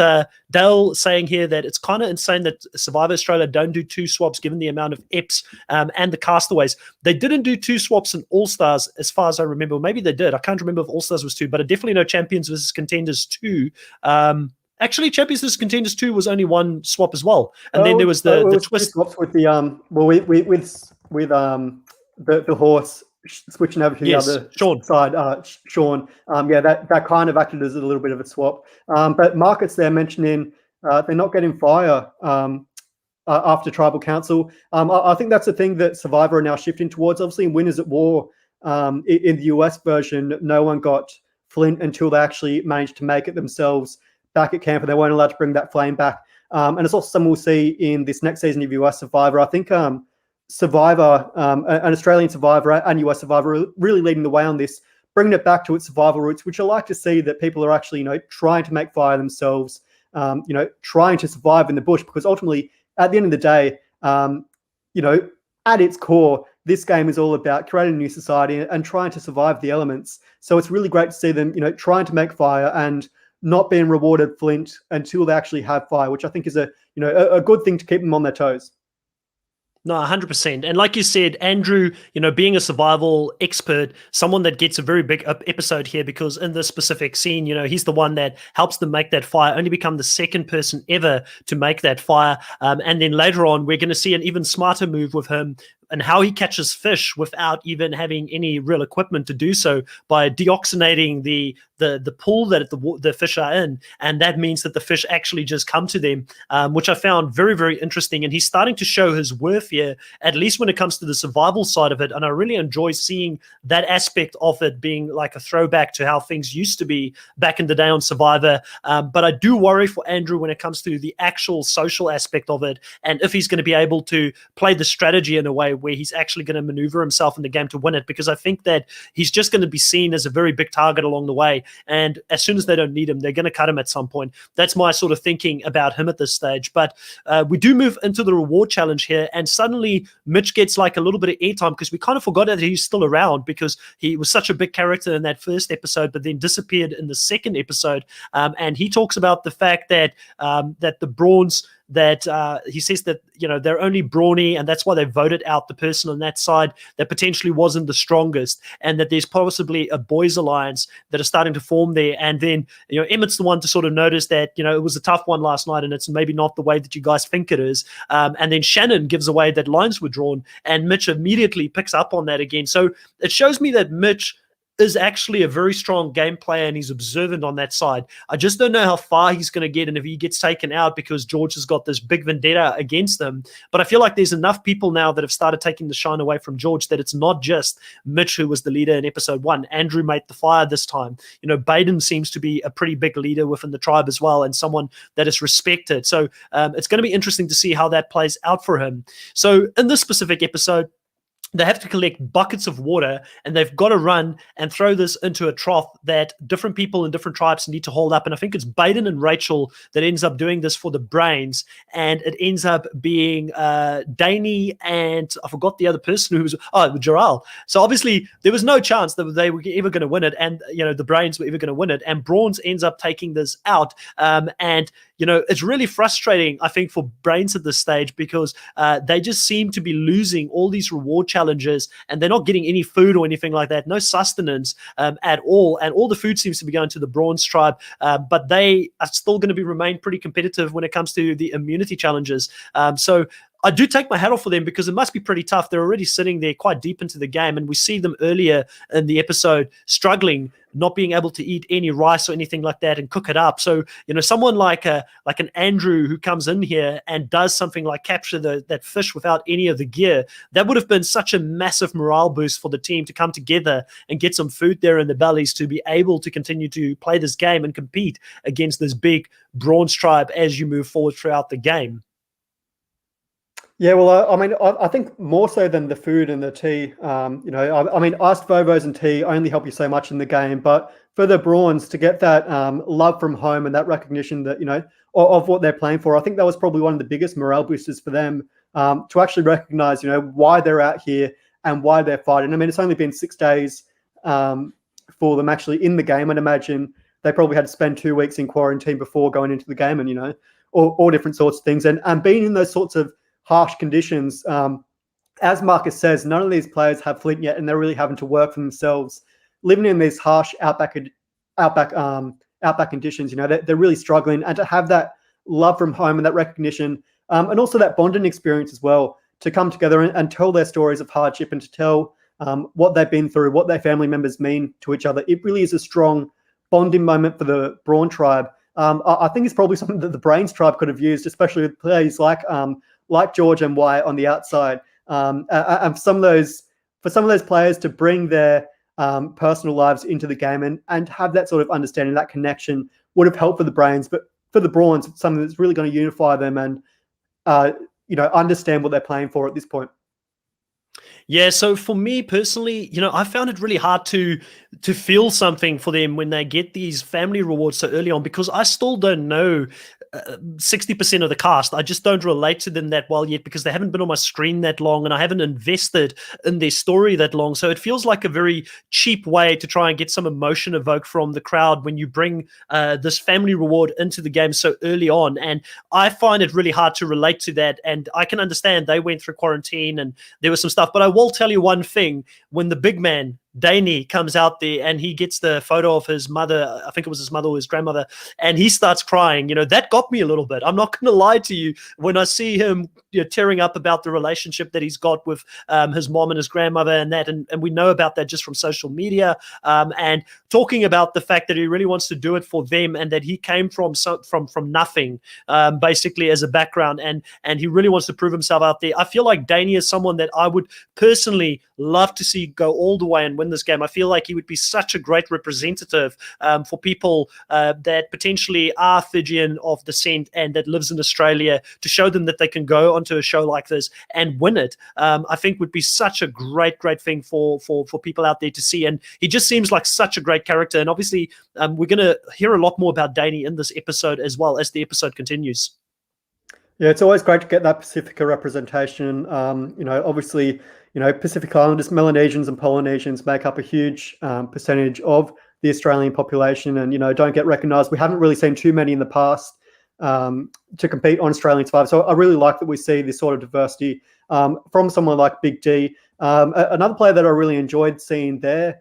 [SPEAKER 1] Dale saying here that it's kind of insane that Survivor Australia don't do 2 swaps given the amount of EPs and the castaways. They didn't do 2 swaps in All-Stars as far as I remember. Maybe they did. I can't remember if All-Stars was 2, but I definitely know Champions versus Contenders 2. Actually, Champions vs Contenders 2 was only 1 swap as well, and then there was the twist
[SPEAKER 2] swaps with the the horse switching over to the other side. Sean, that kind of acted as a little bit of a swap. But Markets there mentioning they're not getting fire after Tribal Council. I think that's the thing that Survivor are now shifting towards. Obviously, in Winners at War, in the US version, no one got Flint until they actually managed to make it themselves back at camp, and they weren't allowed to bring that flame back. And it's also something we'll see in this next season of US Survivor. I think Survivor, an Australian Survivor and US Survivor are really leading the way on this, bringing it back to its survival roots, which I like to see, that people are actually, trying to make fire themselves, trying to survive in the bush, because ultimately, at the end of the day, at its core, this game is all about creating a new society and trying to survive the elements. So it's really great to see them, trying to make fire and not being rewarded flint until they actually have fire, which I think is a good thing to keep them on their toes.
[SPEAKER 1] No, 100%. And like you said, Andrew, being a survival expert, someone that gets a very big episode here, because in this specific scene, he's the one that helps them make that fire, only become the 2nd person ever to make that fire. And then later on, we're going to see an even smarter move with him, and how he catches fish without even having any real equipment to do so, by deoxygenating the pool that the fish are in, and that means that the fish actually just come to them, which I found very, very interesting. And he's starting to show his worth here, at least when it comes to the survival side of it, and I really enjoy seeing that aspect of it being like a throwback to how things used to be back in the day on Survivor. But I do worry for Andrew when it comes to the actual social aspect of it, and if he's going to be able to play the strategy in a way where he's actually going to maneuver himself in the game to win it, because I think that he's just going to be seen as a very big target along the way. And as soon as they don't need him, they're going to cut him at some point. That's my sort of thinking about him at this stage. But we do move into the reward challenge here, and suddenly Mitch gets like a little bit of airtime, because we kind of forgot that he's still around, because he was such a big character in that first episode, but then disappeared in the second episode. And he talks about the fact that that the Brawns, that he says that, you know, they're only brawny, and that's why they voted out the person on that side that potentially wasn't the strongest, and that there's possibly a boys alliance that are starting to form there. And then, you know, Emmett's the one to sort of notice that, you know, it was a tough one last night and it's maybe not the way that you guys think it is. And then Shannon gives away that lines were drawn, and Mitch immediately picks up on that again. So it shows me that Mitch is actually a very strong game player, and he's observant on that side. I just don't know how far he's going to get, and if he gets taken out because George has got this big vendetta against him. But I feel like there's enough people now that have started taking the shine away from George, that it's not just Mitch who was the leader in episode 1. Andrew made the fire this time. You know, Baden seems to be a pretty big leader within the tribe as well, and someone that is respected. So it's going to be interesting to see how that plays out for him. So in this specific episode, they have to collect buckets of water, and they've got to run and throw this into a trough that different people in different tribes need to hold up. And I think it's Baden and Rachel that ends up doing this for the Brains, and it ends up being Danny and I forgot the other person who was Jaral. So obviously there was no chance that they were ever going to win it, and you know the Brains were ever going to win it. And Brawn ends up taking this out, and you know, it's really frustrating, I think, for Brains at this stage, because they just seem to be losing all these reward challenges, and they're not getting any food or anything like that, no sustenance at all. And all the food seems to be going to the Brawn's tribe, but they are still going to remain pretty competitive when it comes to the immunity challenges. So I do take my hat off for them, because it must be pretty tough. They're already sitting there quite deep into the game, and we see them earlier in the episode struggling, not being able to eat any rice or anything like that and cook it up. So, you know, someone like an Andrew who comes in here and does something like capture that fish without any of the gear, that would have been such a massive morale boost for the team to come together and get some food there in the bellies to be able to continue to play this game and compete against this big Brawn's tribe as you move forward throughout the game.
[SPEAKER 2] Yeah, well, I mean, I think more so than the food and the tea, you know, I mean, iced Vovos and tea only help you so much in the game, but for the Brawns to get that love from home and that recognition that, you know, of what they're playing for, I think that was probably one of the biggest morale boosters for them, to actually recognize, you know, why they're out here and why they're fighting. I mean, it's only been 6 days for them actually in the game. I'd imagine they probably had to spend 2 weeks in quarantine before going into the game, and, you know, all different sorts of things. And being in those sorts of harsh conditions, as Marcus says, none of these players have Flint yet, and they're really having to work for themselves, living in these harsh outback conditions. You know, they're really struggling, and to have that love from home and that recognition, and also that bonding experience as well, to come together and tell their stories of hardship, and to tell what they've been through, what their family members mean to each other. It really is a strong bonding moment for the Brawn tribe. I think it's probably something that the Brains tribe could have used, especially with players like George and Wyatt on the outside, and for some of those players to bring their personal lives into the game and have that sort of understanding, that connection would have helped for the Brains. But for the Brawns, it's something that's really going to unify them and you know, understand what they're playing for at this point.
[SPEAKER 1] Yeah, so for me personally, you know, I found it really hard to feel something for them when they get these family rewards so early on, because I still don't know 60% of the cast. I just don't relate to them that well yet, because they haven't been on my screen that long, and I haven't invested in their story that long. So it feels like a very cheap way to try and get some emotion evoked from the crowd when you bring this family reward into the game so early on. And I find it really hard to relate to that. And I can understand they went through quarantine and there was some stuff, but I will tell you one thing: when the big man Danny comes out there and he gets the photo of his mother, I think it was his mother or his grandmother, and he starts crying, you know, that got me a little bit. I'm not going to lie to you. When I see him, you know, tearing up about the relationship that he's got with his mom and his grandmother and that, and we know about that just from social media, and talking about the fact that he really wants to do it for them, and that he came from nothing, basically, as a background, and he really wants to prove himself out there. I feel like Danny is someone that I would personally love to see go all the way and win win this game. I feel like he would be such a great representative for people that potentially are Fijian of descent and that lives in Australia, to show them that they can go onto a show like this and win it. I think would be such a great thing for people out there to see. And he just seems like such a great character. And obviously, we're going to hear a lot more about Danny in this episode as well as the episode continues.
[SPEAKER 2] Yeah, it's always great to get that Pacifica representation. Obviously, Pacific Islanders, Melanesians and Polynesians make up a huge percentage of the Australian population and, don't get recognised. We haven't really seen too many in the past to compete on Australian Survivor. So I really like that we see this sort of diversity from someone like Big D. Another player that I really enjoyed seeing their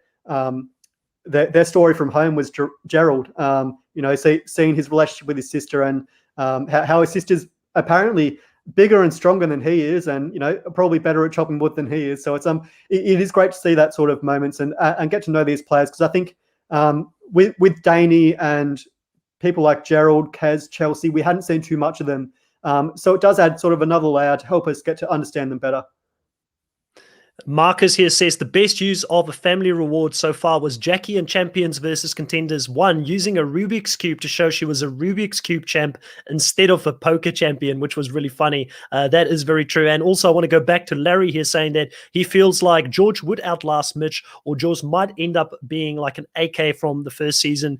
[SPEAKER 2] story from home was Gerald. Seeing his relationship with his sister and how his sister's apparently bigger and stronger than he is, and probably better at chopping wood than he is. So it is great to see that sort of moments and get to know these players, because I think with Daney and people like Gerald, Kaz, Chelsea, we hadn't seen too much of them. So it does add sort of another layer to help us get to understand them better.
[SPEAKER 1] Marcus here says the best use of a family reward so far was Jackie in Champions versus Contenders 1 using a Rubik's Cube to show she was a Rubik's Cube champ instead of a poker champion, which was really funny. That is very true. And also I want to go back to Larry here saying that he feels like George would outlast Mitch, or George might end up being like an AK from the first season,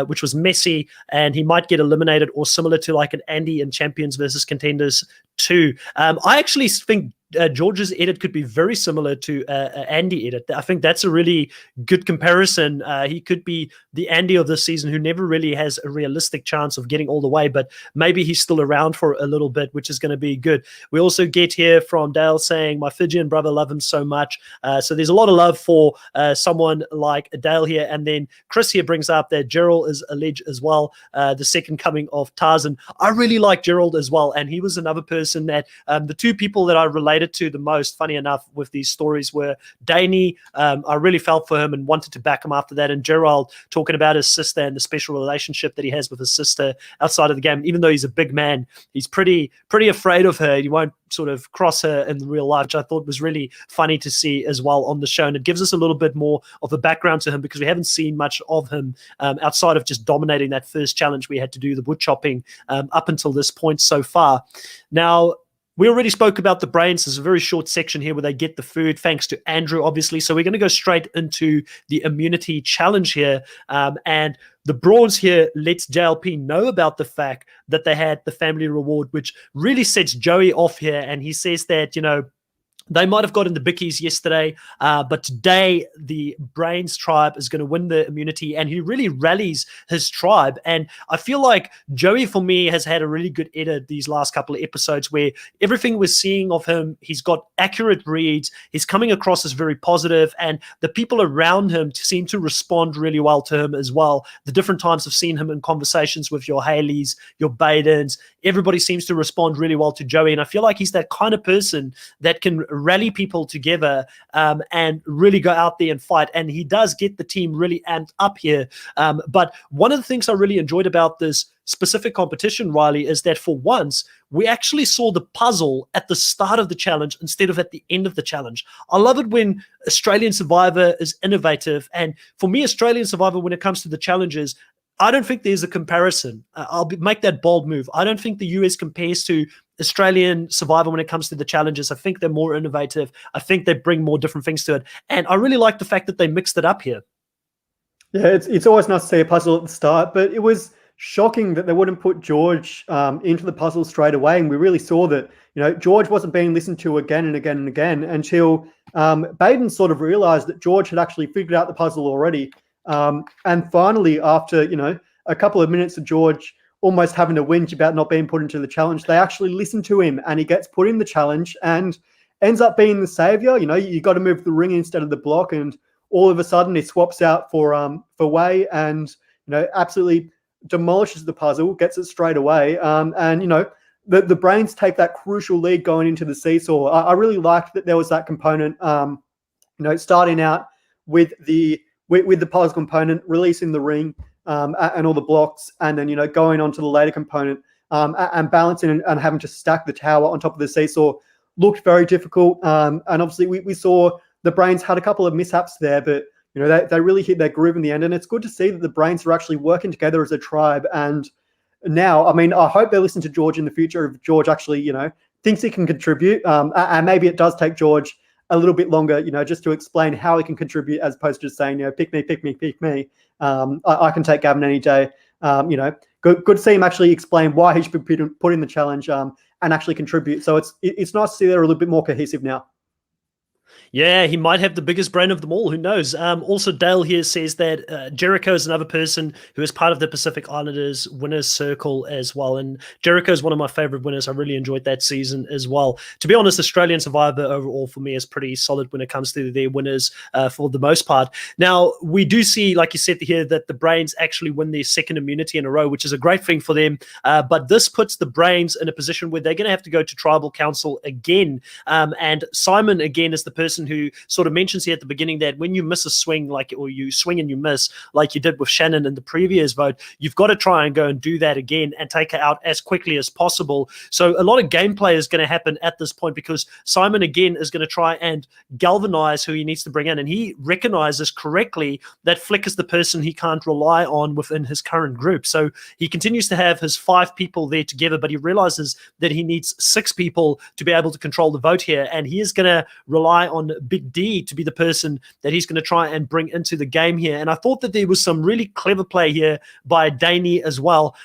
[SPEAKER 1] which was messy, and he might get eliminated, or similar to like an Andy in Champions versus Contenders 2. I actually think George's edit could be very similar to Andy edit. I think that's a really good comparison. He could be the Andy of this season who never really has a realistic chance of getting all the way, but maybe he's still around for a little bit, which is going to be good. We also get here from Dale saying, my Fijian brother love him so much. So there's a lot of love for someone like Dale here. And then Chris here brings up that Gerald is a ledge as well, the second coming of Tarzan. I really like Gerald as well, and he was another person that the two people that I related to the most, funny enough, with these stories were Daney. I really felt for him and wanted to back him after that, and Gerald talking about his sister and the special relationship that he has with his sister outside of the game. Even though he's a big man, he's pretty afraid of her. He won't sort of cross her in real life, which I thought was really funny to see as well on the show. And it gives us a little bit more of a background to him, because we haven't seen much of him outside of just dominating that first challenge we had to do, the wood chopping, up until this point so far. Now, we already spoke about the brains. There's a very short section here where they get the food, thanks to Andrew, obviously. So we're going to go straight into the immunity challenge here. And the Brawns here lets JLP know about the fact that they had the family reward, which really sets Joey off here. And he says that, they might have gotten the bickies yesterday, but today the Brains tribe is going to win the immunity, and he really rallies his tribe. And I feel like Joey, for me, has had a really good edit these last couple of episodes, where everything we're seeing of him, he's got accurate reads, he's coming across as very positive, and the people around him seem to respond really well to him as well. The different times I've seen him in conversations with your Haleys, your Badens, everybody seems to respond really well to Joey. And I feel like he's that kind of person that can rally people together and really go out there and fight. And he does get the team really amped up here. But one of the things I really enjoyed about this specific competition, Riley, is that for once we actually saw the puzzle at the start of the challenge instead of at the end of the challenge. I love it when Australian Survivor is innovative. And for me, Australian Survivor, when it comes to the challenges, I don't think there's a comparison. Make that bold move. I don't think the US compares to Australian Survivor when it comes to the challenges. I think they're more innovative. I think they bring more different things to it. And I really like the fact that they mixed it up here.
[SPEAKER 2] Yeah, it's always nice to see a puzzle at the start, but it was shocking that they wouldn't put George into the puzzle straight away. And we really saw that, George wasn't being listened to again and again and again until Baden sort of realized that George had actually figured out the puzzle already. And finally, after, a couple of minutes of George almost having to whinge about not being put into the challenge, they actually listen to him and he gets put in the challenge and ends up being the savior. You got to move the ring instead of the block. And all of a sudden he swaps out for Wei and, absolutely demolishes the puzzle, gets it straight away. The Brains take that crucial lead going into the seesaw. I really liked that there was that component, starting out with the puzzle component, releasing the ring and all the blocks, and then, going on to the later component and balancing and having to stack the tower on top of the seesaw looked very difficult. And obviously we saw the Brains had a couple of mishaps there, but they really hit their groove in the end, and it's good to see that the Brains are actually working together as a tribe. And now, I mean, I hope they listen to George in the future if George actually, thinks he can contribute. And maybe it does take George a little bit longer, just to explain how he can contribute as opposed to just saying, pick me, pick me, pick me. I can take Gavin any day. Good to see him actually explain why he should be put in the challenge and actually contribute. So it's nice to see they're a little bit more cohesive now.
[SPEAKER 1] Yeah, he might have the biggest brain of them all. Who knows? Also, Dale here says that Jericho is another person who is part of the Pacific Islanders winners circle as well. And Jericho is one of my favorite winners. I really enjoyed that season as well. To be honest, Australian Survivor overall for me is pretty solid when it comes to their winners for the most part. Now, we do see, like you said here, that the Brains actually win their second immunity in a row, which is a great thing for them. But this puts the Brains in a position where they're going to have to go to Tribal Council again. And Simon, again, is the person who sort of mentions here at the beginning that when you miss a swing, or you swing and you miss, like you did with Shannon in the previous vote, you've got to try and go and do that again and take her out as quickly as possible. So a lot of gameplay is going to happen at this point because Simon, again, is going to try and galvanize who he needs to bring in. And he recognizes correctly that Flick is the person he can't rely on within his current group. So he continues to have his 5 people there together, but he realizes that he needs 6 people to be able to control the vote here. And he is going to rely on Big D to be the person that he's going to try and bring into the game here. And I thought that there was some really clever play here by Daney as well,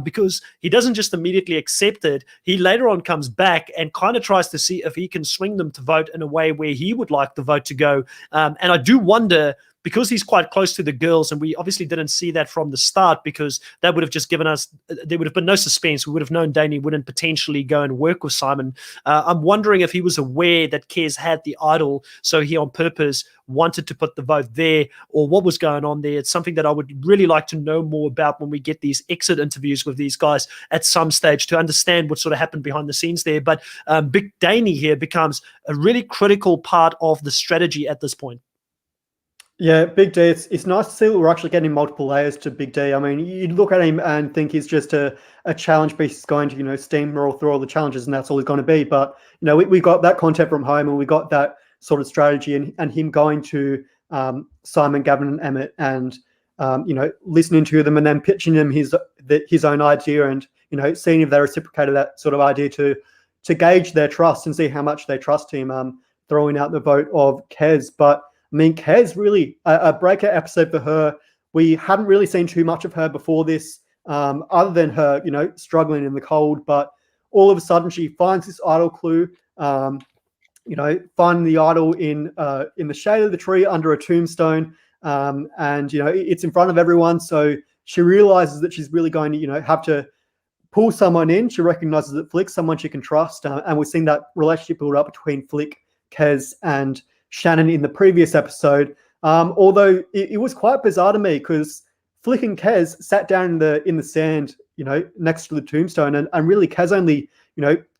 [SPEAKER 1] because he doesn't just immediately accept it. He later on comes back and kind of tries to see if he can swing them to vote in a way where he would like the vote to go. And I do wonder, because he's quite close to the girls, and we obviously didn't see that from the start because that would have just given us, there would have been no suspense. We would have known Daney wouldn't potentially go and work with Simon. I'm wondering if he was aware that Kez had the idol, so he on purpose wanted to put the vote there, or what was going on there. It's something that I would really like to know more about when we get these exit interviews with these guys at some stage to understand what sort of happened behind the scenes there. But Big Daney here becomes a really critical part of the strategy at this point.
[SPEAKER 2] Yeah, Big D, it's nice to see that we're actually getting multiple layers to Big D. I mean, you look at him and think he's just a challenge beast. He's going to, steamroll through all the challenges and that's all he's going to be. But, we got that content from home and we got that sort of strategy and him going to Simon, Gavin and Emmett and, listening to them and then pitching them his own idea and, seeing if they reciprocated that sort of idea to gauge their trust and see how much they trust him, throwing out the vote of Kez. But I mean, Kez really a breakout episode for her. We hadn't really seen too much of her before this, other than her, struggling in the cold. But all of a sudden, she finds this idol clue. Finding the idol in the shade of the tree under a tombstone, and it's in front of everyone. So she realizes that she's really going to, have to pull someone in. She recognizes that Flick's someone she can trust, and we've seen that relationship build up between Flick, Kez, and Shannon in the previous episode. Although it was quite bizarre to me because Flick and Kez sat down in the sand, next to the tombstone, and really Kez only,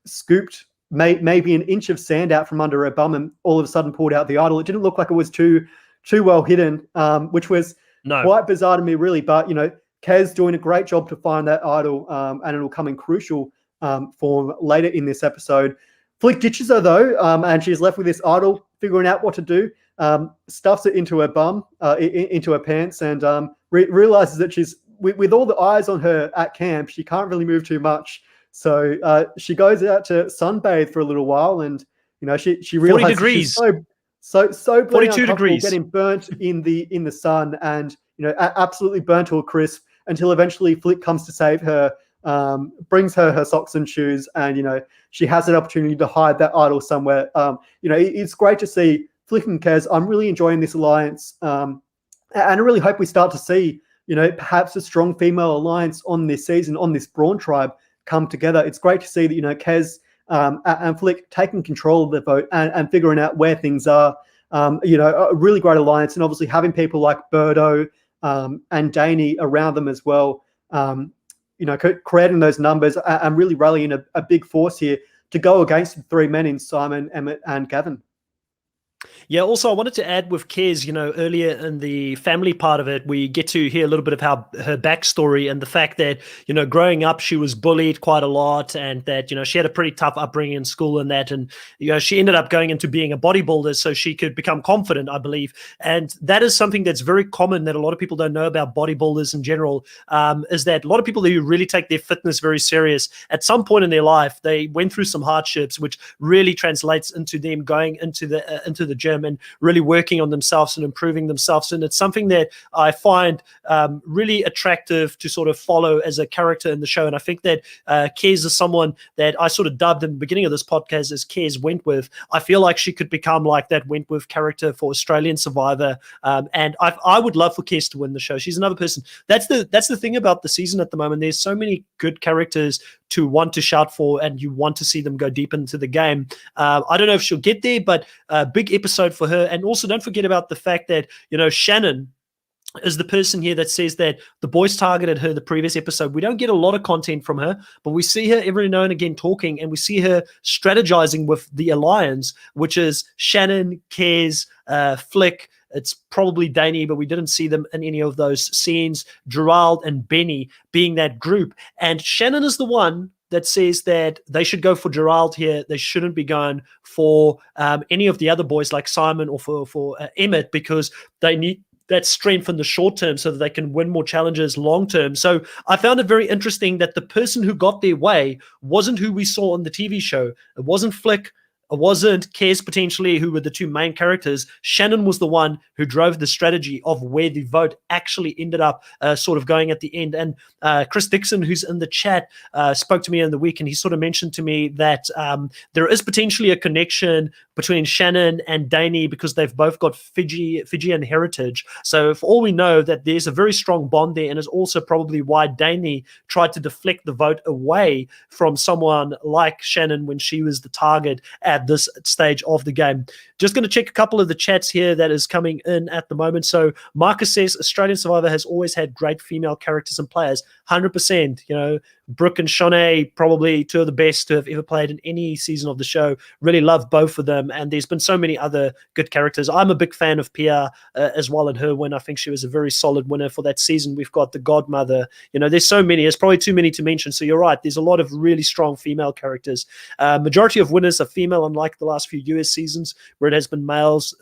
[SPEAKER 2] scooped maybe an inch of sand out from under her bum and all of a sudden pulled out the idol. It didn't look like it was too well hidden, which was quite bizarre to me, really. But Kez doing a great job to find that idol, and it'll come in crucial form later in this episode. Flick ditches her though, and she's left with this idol, figuring out what to do, stuffs it into her bum, into her pants, and realizes that she's, with all the eyes on her at camp, she can't really move too much. So she goes out to sunbathe for a little while, and she realizes
[SPEAKER 1] 40 degrees.
[SPEAKER 2] She's so
[SPEAKER 1] 42 degrees,
[SPEAKER 2] getting burnt in the sun, and absolutely burnt to a crisp until eventually Flick comes to save her. Brings her socks and shoes, and she has an opportunity to hide that idol somewhere. It's great to see Flick and Kez. I'm really enjoying this alliance, and I really hope we start to see perhaps a strong female alliance on this season, on this Brawn tribe come together. It's great to see that Kez and Flick taking control of the vote and figuring out where things are. A really great alliance, and obviously having people like Birdo and Daney around them as well. Creating those numbers and really rallying a big force here to go against the 3 men in Simon, Emmett, and Gavin.
[SPEAKER 1] Yeah, also I wanted to add with Kez, earlier in the family part of it, we get to hear a little bit of how her backstory and the fact that, growing up, she was bullied quite a lot and that, she had a pretty tough upbringing in school and that. And, she ended up going into being a bodybuilder so she could become confident, I believe. And that is something that's very common that a lot of people don't know about bodybuilders in general, is that a lot of people who really take their fitness very serious, at some point in their life, they went through some hardships, which really translates into them going into the gym and really working on themselves and improving themselves. And it's something that I find really attractive to sort of follow as a character in the show. And I think that Kez is someone that I sort of dubbed in the beginning of this podcast as Kez Wentworth. I feel like she could become like that Wentworth character for Australian Survivor. And I would love for Kez to win the show. She's another person. That's the thing about the season at the moment. There's so many good characters to want to shout for, and you want to see them go deep into the game. I don't know if she'll get there, but a big episode for her. And also don't forget about the fact that, Shannon is the person here that says that the boys targeted her the previous episode. We don't get a lot of content from her, but we see her every now and again talking, and we see her strategizing with the alliance, which is Shannon, Kez, Flick. It's probably Danny, but we didn't see them in any of those scenes. Gerald and Benny being that group. And Shannon is the one that says that they should go for Gerald here. They shouldn't be going for any of the other boys like Simon or for Emmett, because they need that strength in the short term so that they can win more challenges long term. So I found it very interesting that the person who got their way wasn't who we saw on the TV show. It wasn't Flick. It wasn't Kez potentially, who were the two main characters. Shannon was the one who drove the strategy of where the vote actually ended up sort of going at the end. And Chris Dixon, who's in the chat, spoke to me in the week, and he sort of mentioned to me that there is potentially a connection between Shannon and Danny because they've both got Fijian heritage. So for all we know, that there's a very strong bond there, and is also probably why Danny tried to deflect the vote away from someone like Shannon when she was the target at this stage of the game. Just going to check a couple of the chats here that is coming in at the moment. So Marcus says Australian Survivor has always had great female characters and players. 100%. Brooke and Shanae, probably two of the best to have ever played in any season of the show. Really love both of them, and there's been so many other good characters. I'm a big fan of Pia as well, and her win. I think she was a very solid winner for that season. We've got the Godmother. There's so many. There's probably too many to mention. So you're right. There's a lot of really strong female characters. Majority of winners are female, unlike the last few US seasons where it has been males,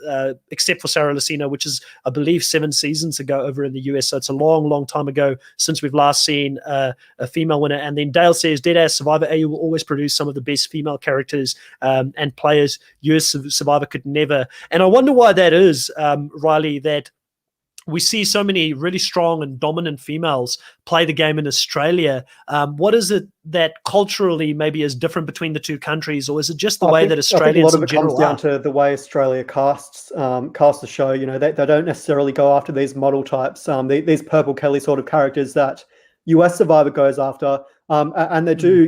[SPEAKER 1] except for Sarah Lucina, which is, I believe, 7 seasons ago over in the US. So it's a long, long time ago since we've last seen a female winner. And then Dale says, Deadass Survivor AU will always produce some of the best female characters and players. US Survivor could never. And I wonder why that is, Riley, that we see so many really strong and dominant females play the game in Australia. What is it that culturally maybe is different between the two countries, or is it just the way that Australians in general
[SPEAKER 2] comes down to the way Australia casts the show. They don't necessarily go after these model types, these Purple Kelly sort of characters that US Survivor goes after, and they do.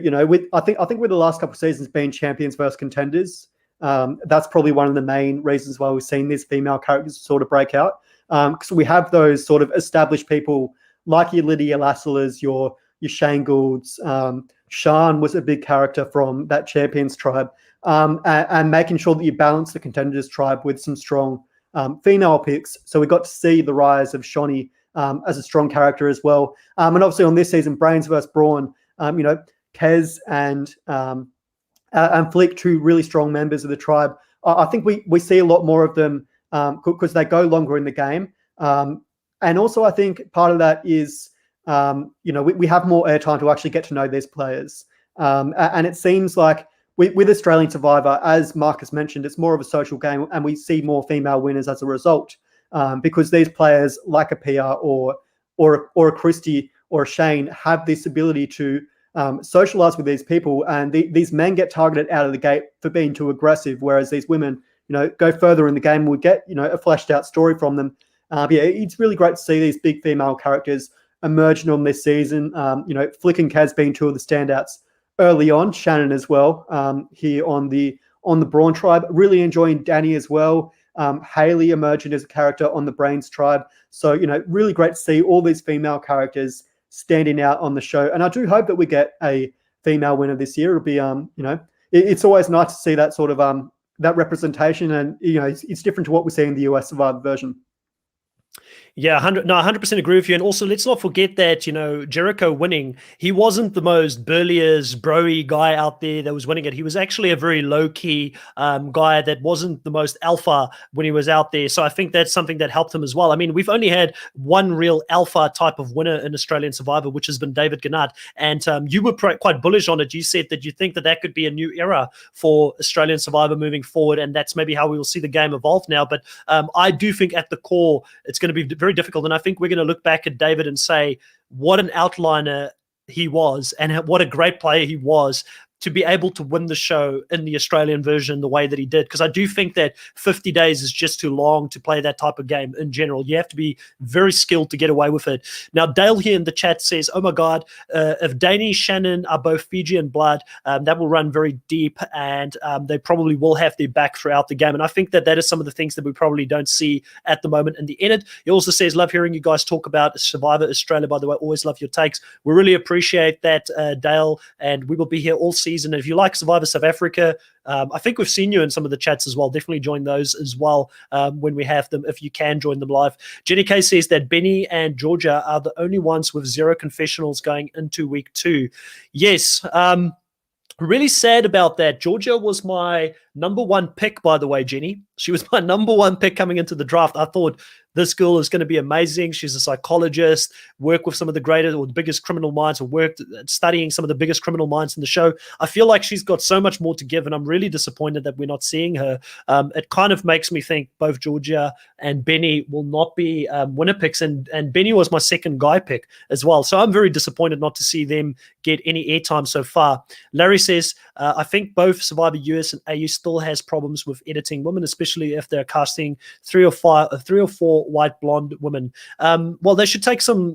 [SPEAKER 2] I think with the last couple of seasons being champions versus contenders, that's probably one of the main reasons why we've seen these female characters sort of break out. Because we have those sort of established people like your Lydia Lasselas, your Shane Goulds. Sean was a big character from that Champions tribe, and making sure that you balance the contenders tribe with some strong female picks. So we got to see the rise of Shonny as a strong character as well. And obviously on this season, Brains versus Brawn, Kez and Flick, two really strong members of the tribe. I think we see a lot more of them because they go longer in the game. And also I think part of that is, we have more airtime to actually get to know these players. And it seems like with Australian Survivor, as Marcus mentioned, it's more of a social game, and we see more female winners as a result, because these players like a Pia or a Christy or a Shane have this ability to socialize with these people, and these men get targeted out of the gate for being too aggressive, whereas these women, go further in the game. We get, a fleshed out story from them. It's really great to see these big female characters emerging on this season. Flick and Kaz being two of the standouts early on. Shannon as well, here on the Brawn tribe. Really enjoying Danny as well. Haley emerging as a character on the Brains tribe. So, really great to see all these female characters standing out on the show. And I do hope that we get a female winner this year. It'll be, it's always nice to see that sort of that representation, and it's different to what we see in the US Survivor version.
[SPEAKER 1] Yeah, 100% agree with you. And also, let's not forget that, Jericho winning, he wasn't the most burliest, broy guy out there that was winning it. He was actually a very low-key guy that wasn't the most alpha when he was out there. So I think that's something that helped him as well. I mean, we've only had one real alpha type of winner in Australian Survivor, which has been David Gannat. And you were quite bullish on it. You said that you think that could be a new era for Australian Survivor moving forward, and that's maybe how we will see the game evolve now. But I do think at the core, it's going to be very difficult. And I think we're going to look back at David and say, what an outliner he was and what a great player he was to be able to win the show in the Australian version the way that he did. Because I do think that 50 days is just too long to play that type of game in general. You have to be very skilled to get away with it. Now, Dale here in the chat says, oh my God, if Danny, Shannon are both Fijian blood, that will run very deep, and they probably will have their back throughout the game. And I think that is some of the things that we probably don't see at the moment in the edit. He also says, love hearing you guys talk about Survivor Australia, by the way. Always love your takes. We really appreciate that, Dale, and we will be here all season. And if you like Survivor South Africa, I think we've seen you in some of the chats as well. Definitely join those as well when we have them, if you can join them live. Jenny K says that Benny and Georgia are the only ones with 0 confessionals going into week 2. Yes, really sad about that. Georgia was my number 1 pick, by the way, Jenny. She was my number 1 pick coming into the draft. I thought this girl is going to be amazing. She's a psychologist, worked with some of the greatest or the biggest criminal minds, or worked studying some of the biggest criminal minds in the show. I feel like she's got so much more to give, and I'm really disappointed that we're not seeing her. It kind of makes me think both Georgia and Benny will not be winner picks, and Benny was my second guy pick as well. So I'm very disappointed not to see them get any airtime so far. Larry says, I think both Survivor US and AU still has problems with editing women, especially if they're casting 3 or 4 white blonde women. Well, they should take some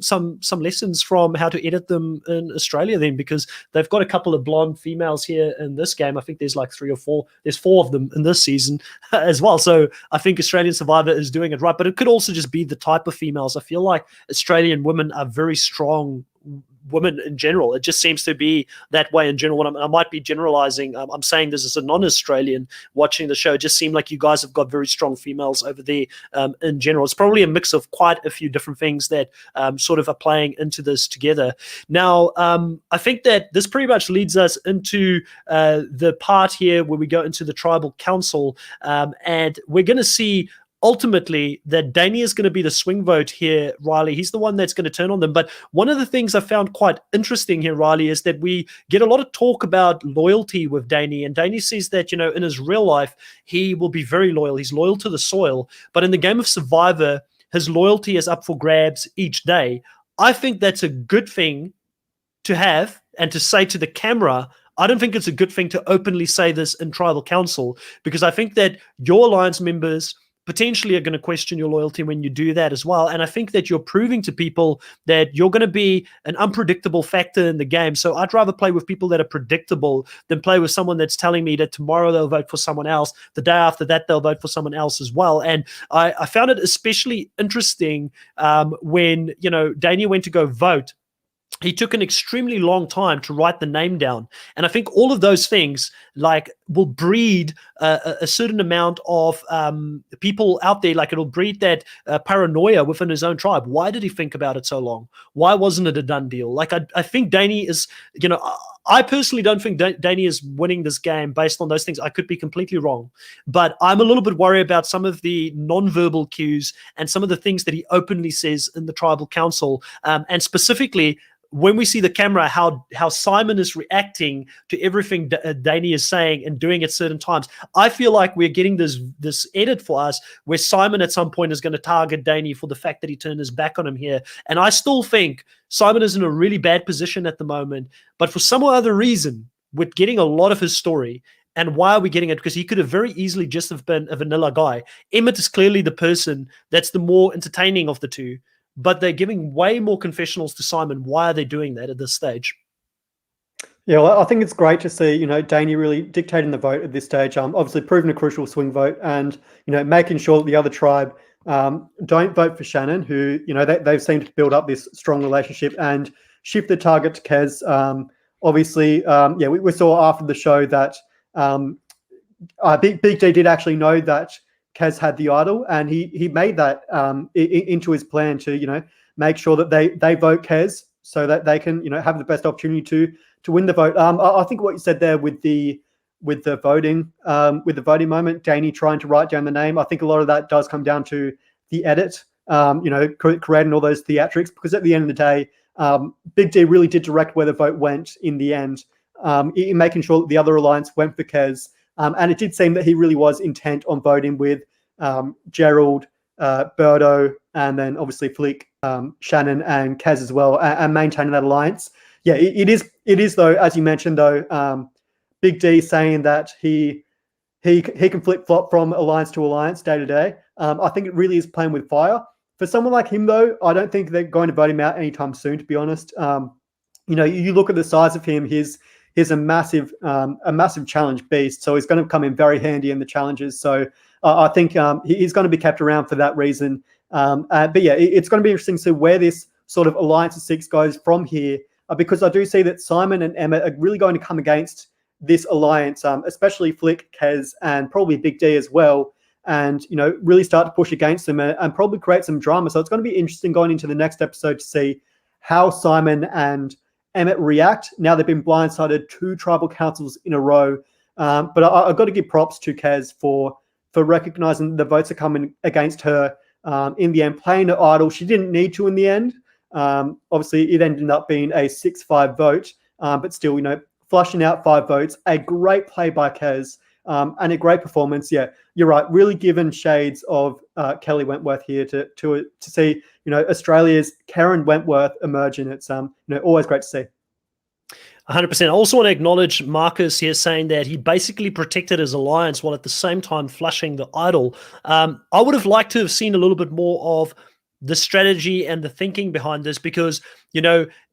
[SPEAKER 1] lessons from how to edit them in Australia then, because they've got a couple of blonde females here in this game. I think there's like 3 or 4. There's 4 of them in this season as well. So I think Australian Survivor is doing it right, but it could also just be the type of females. I feel like Australian women are very strong women in general. It just seems to be that way in general. I might be generalizing. I'm saying this as a non-Australian watching the show. It just seemed like you guys have got very strong females over there in general. It's probably a mix of quite a few different things that sort of are playing into this together. Now, I think that this pretty much leads us into the part here where we go into the tribal council, and we're going to see ultimately that Danny is going to be the swing vote here, Riley. He's the one that's going to turn on them. But one of the things I found quite interesting here, Riley, is that we get a lot of talk about loyalty with Danny. And Danny says that, in his real life, he will be very loyal. He's loyal to the soil. But in the game of Survivor, his loyalty is up for grabs each day. I think that's a good thing to have and to say to the camera. I don't think it's a good thing to openly say this in tribal council, because I think that your alliance members potentially are going to question your loyalty when you do that as well. And I think that you're proving to people that you're going to be an unpredictable factor in the game. So I'd rather play with people that are predictable than play with someone that's telling me that tomorrow they'll vote for someone else, the day after that they'll vote for someone else as well. And I found it especially interesting when, Daniel went to go vote. He took an extremely long time to write the name down. And I think all of those things will breed a certain amount of people out there. Like, it'll breed that paranoia within his own tribe. Why did he think about it so long? Why wasn't it a done deal? Like, I think Danny is, I personally don't think Danny is winning this game based on those things. I could be completely wrong, but I'm a little bit worried about some of the non-verbal cues and some of the things that he openly says in the tribal council, and specifically when we see the camera, how Simon is reacting to everything Danny is saying and doing at certain times. I feel like we're getting this edit for us where Simon at some point is going to target Danny for the fact that he turned his back on him here. And I still think Simon is in a really bad position at the moment, but for some other reason, we're getting a lot of his story. And why are we getting it? Because he could have very easily just have been a vanilla guy. Emmett is clearly the person that's the more entertaining of the two, but they're giving way more confessionals to Simon. Why are they doing that at this stage?
[SPEAKER 2] Yeah, well, I think it's great to see, Danny really dictating the vote at this stage. Obviously proving a crucial swing vote, and, making sure that the other tribe don't vote for Shannon, who, they've seemed to build up this strong relationship and shift the target to Kez. Obviously, we saw after the show that Big D did actually know that Kaz had the idol, and he made that into his plan to make sure that they vote Kaz so that they can have the best opportunity to win the vote. I think what you said there with the voting moment, Danny trying to write down the name, I think a lot of that does come down to the edit, creating all those theatrics, because at the end of the day, Big D really did direct where the vote went in the end, in making sure that the other alliance went for Kez. And it did seem that he really was intent on voting with Gerald, Birdo, and then obviously Flick, Shannon, and Kaz as well, and maintaining that alliance. Yeah, it is though, as you mentioned though, Big D saying that he can flip flop from alliance to alliance day to day. I think it really is playing with fire. For someone like him though, I don't think they're going to vote him out anytime soon, to be honest. You look at the size of him, he's a massive challenge beast, so he's going to come in very handy in the challenges. So I think he's going to be kept around for that reason. But yeah, it's going to be interesting to see where this sort of alliance of six goes from here, because I do see that Simon and Emmett are really going to come against this alliance, especially Flick, Kez, and probably Big D as well, and really start to push against them and probably create some drama. So it's going to be interesting going into the next episode to see how Simon and Emmett react. Now they've been blindsided 2 tribal councils in a row, but I've got to give props to Kez for recognizing the votes are coming against her. In the end, playing her idol, she didn't need to in the end. Obviously, it ended up being a 6-5 vote, but still, flushing out 5 votes. A great play by Kez, and a great performance. Yeah, you're right. Really given shades of Kelly Wentworth here to see Australia's Karen Wentworth emerging. It's always great to see.
[SPEAKER 1] 100%. I also want to acknowledge Marcus here saying that he basically protected his alliance while at the same time flushing the idol. I would have liked to have seen a little bit more of the strategy and the thinking behind this, because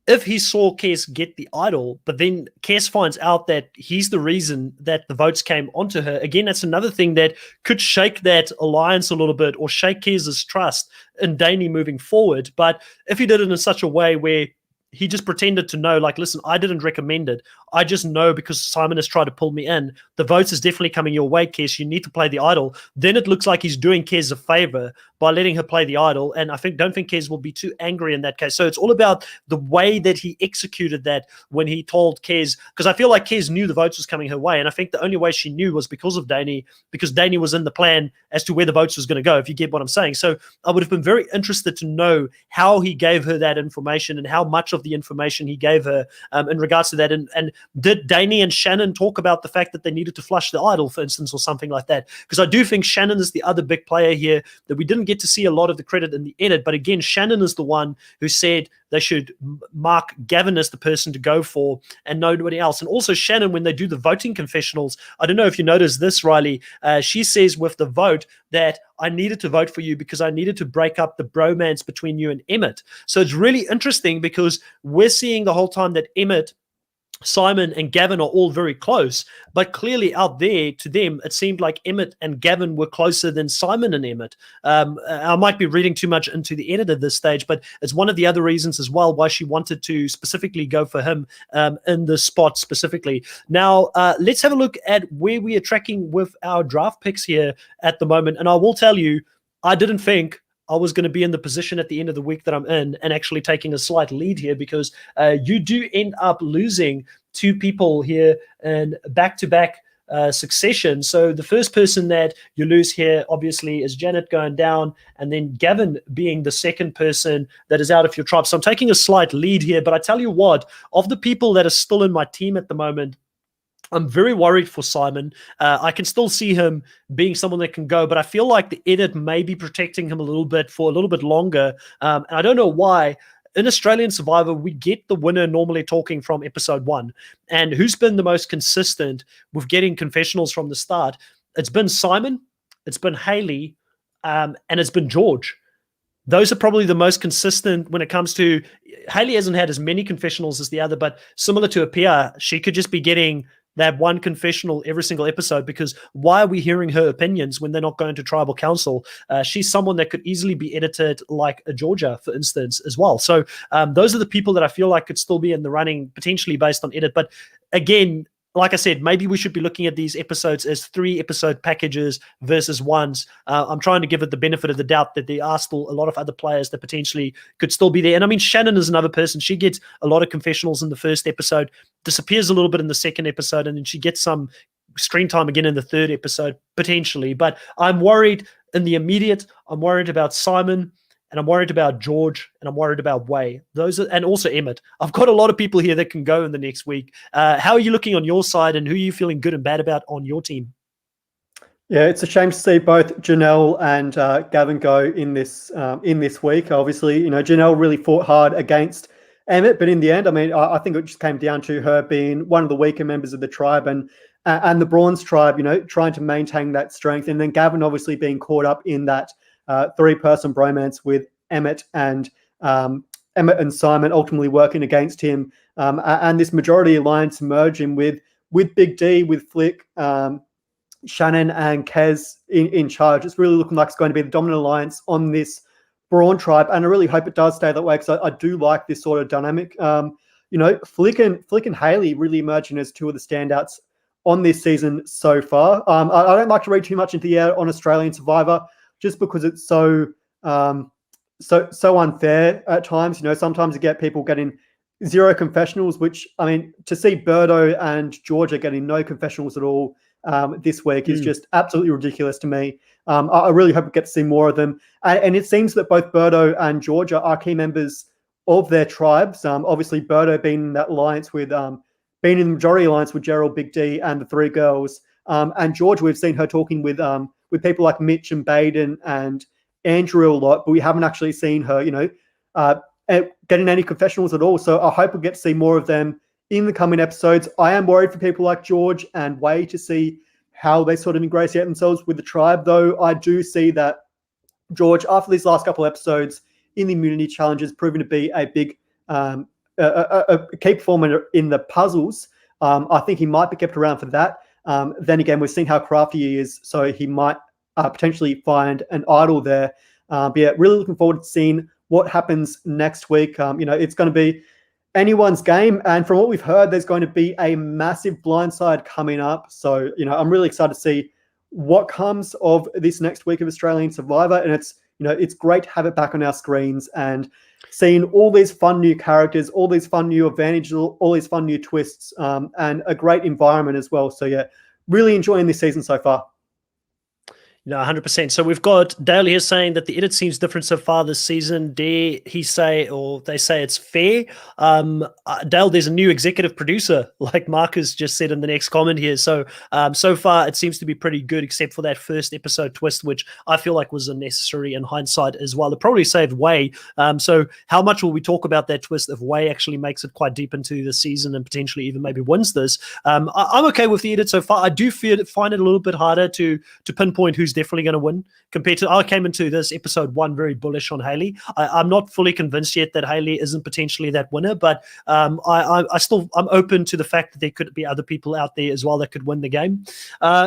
[SPEAKER 1] if he saw Kes get the idol, but then Kes finds out that he's the reason that the votes came onto her, again, that's another thing that could shake that alliance a little bit or shake Kes's trust in Danny moving forward. But if he did it in such a way where he just pretended to know, like, listen, I didn't recommend it. I just know because Simon has tried to pull me in. The votes is definitely coming your way, Kes. You need to play the idol. Then it looks like he's doing Kes a favor by letting her play the idol. And I don't think Kes will be too angry in that case. So it's all about the way that he executed that when he told Kes, because I feel like Kes knew the votes was coming her way. And I think the only way she knew was because of Danny, because Danny was in the plan as to where the votes was going to go, if you get what I'm saying. So I would have been very interested to know how he gave her that information and how much of the information he gave her in regards to that. And did Danny and Shannon talk about the fact that they needed to flush the idol, for instance, or something like that? Because I do think Shannon is the other big player here that we didn't get to see a lot of the credit in the edit. But again, Shannon is the one who said they should mark Gavin as the person to go for and nobody else. And also Shannon, when they do the voting confessionals, I don't know if you noticed this, Riley, she says with the vote that I needed to vote for you because I needed to break up the bromance between you and Emmett. So it's really interesting because we're seeing the whole time that Emmett, Simon, and Gavin are all very close, but clearly out there to them, it seemed like Emmett and Gavin were closer than Simon and Emmett. I might be reading too much into the edit at this stage, but it's one of the other reasons as well why she wanted to specifically go for him in the spot specifically. Now, let's have a look at where we are tracking with our draft picks here at the moment. And I will tell you, I didn't think I was going to be in the position at the end of the week that I'm in and actually taking a slight lead here, because you do end up losing 2 people here in back-to-back succession. So the first person that you lose here, obviously, is Janet going down, and then Gavin being the second person that is out of your tribe. So I'm taking a slight lead here, but I tell you what, of the people that are still in my team at the moment, I'm very worried for Simon. I can still see him being someone that can go, but I feel like the edit may be protecting him a little bit for a little bit longer. And I don't know why. In Australian Survivor, we get the winner normally talking from episode 1. And who's been the most consistent with getting confessionals from the start? It's been Simon, it's been Haley, and it's been George. Those are probably the most consistent when it comes to... Haley hasn't had as many confessionals as the other, but similar to Apia, she could just be getting that one confessional every single episode, because why are we hearing her opinions when they're not going to tribal council? She's someone that could easily be edited like a Georgia, for instance, as well. So those are the people that I feel like could still be in the running, potentially based on edit. But again, like I said, maybe we should be looking at these episodes as 3-episode packages versus ones. I'm trying to give it the benefit of the doubt that there are still a lot of other players that potentially could still be there. And I mean, Shannon is another person. She gets a lot of confessionals in the first episode, disappears a little bit in the second episode, and then she gets some screen time again in the third episode, potentially. But I'm worried in the immediate. I'm worried about Simon, and I'm worried about George, and I'm worried about Way. And also Emmett. I've got a lot of people here that can go in the next week. How are you looking on your side, and who are you feeling good and bad about on your team?
[SPEAKER 2] Yeah, it's a shame to see both Janelle and Gavin go in this week. Obviously, Janelle really fought hard against Emmett, but in the end, I mean, I think it just came down to her being one of the weaker members of the tribe and the Brawn's tribe, trying to maintain that strength, and then Gavin obviously being caught up in that 3-person bromance with Emmett and Simon ultimately working against him, and this majority alliance merging with Big D, with Flick, Shannon and Kez in charge. It's really looking like it's going to be the dominant alliance on this Brawn tribe, and I really hope it does stay that way because I do like this sort of dynamic. Flick and Haley really emerging as two of the standouts on this season so far. I don't like to read too much into the air on Australian Survivor just because it's so unfair at times. Sometimes you get people getting 0 confessionals, which, I mean, to see Birdo and Georgia getting no confessionals at all this week is just absolutely ridiculous to me. I really hope we get to see more of them. And it seems that both Birdo and Georgia are key members of their tribes. Obviously, Birdo being in that alliance with, being in the majority alliance with Gerald, Big D, and the 3 girls. And Georgia, we've seen her talking with people like Mitch and Baden and Andrew a lot, but we haven't actually seen her, getting any confessionals at all. So I hope we get to see more of them in the coming episodes. I am worried for people like George and Way to see how they sort of ingratiate themselves with the tribe, though I do see that George, after these last couple of episodes in the immunity challenge, is proven to be a big a key performer in the puzzles. I think he might be kept around for that. Then again, we've seen how crafty he is, so he might potentially find an idol there. But yeah, really looking forward to seeing what happens next week. It's going to be anyone's game, and from what we've heard, there's going to be a massive blindside coming up. So I'm really excited to see what comes of this next week of Australian Survivor, and it's great to have it back on our screens and seeing all these fun new characters, all these fun new advantages, all these fun new twists, and a great environment as well. So yeah, really enjoying this season so far.
[SPEAKER 1] 100%. So we've got Dale here saying that the edit seems different so far this season. They say it's fair. Dale, there's a new executive producer, like Marcus just said in the next comment here. So so far it seems to be pretty good, except for that first episode twist, which I feel like was unnecessary in hindsight as well. It probably saved Way. So how much will we talk about that twist if Way actually makes it quite deep into the season and potentially even maybe wins this? I'm okay with the edit so far. I do find it a little bit harder to pinpoint who's definitely going to win compared to I came into this episode 1 very bullish on Haley. I'm not fully convinced yet that Haley isn't potentially that winner, but I'm open to the fact that there could be other people out there as well that could win the game.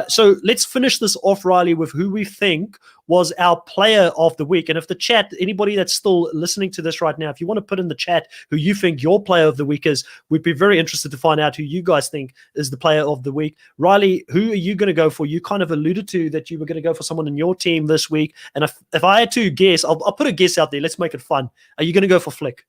[SPEAKER 1] So let's finish this off, Riley, with who we think was our player of the week. And if the chat, anybody that's still listening to this right now, if you want to put in the chat who you think your player of the week is, we'd be very interested to find out who you guys think is the player of the week. Riley, who are you going to go for? You kind of alluded to that you were going to go for someone in your team this week. And if I had to guess, I'll put a guess out there. Let's make it fun. Are you going to go for Flick?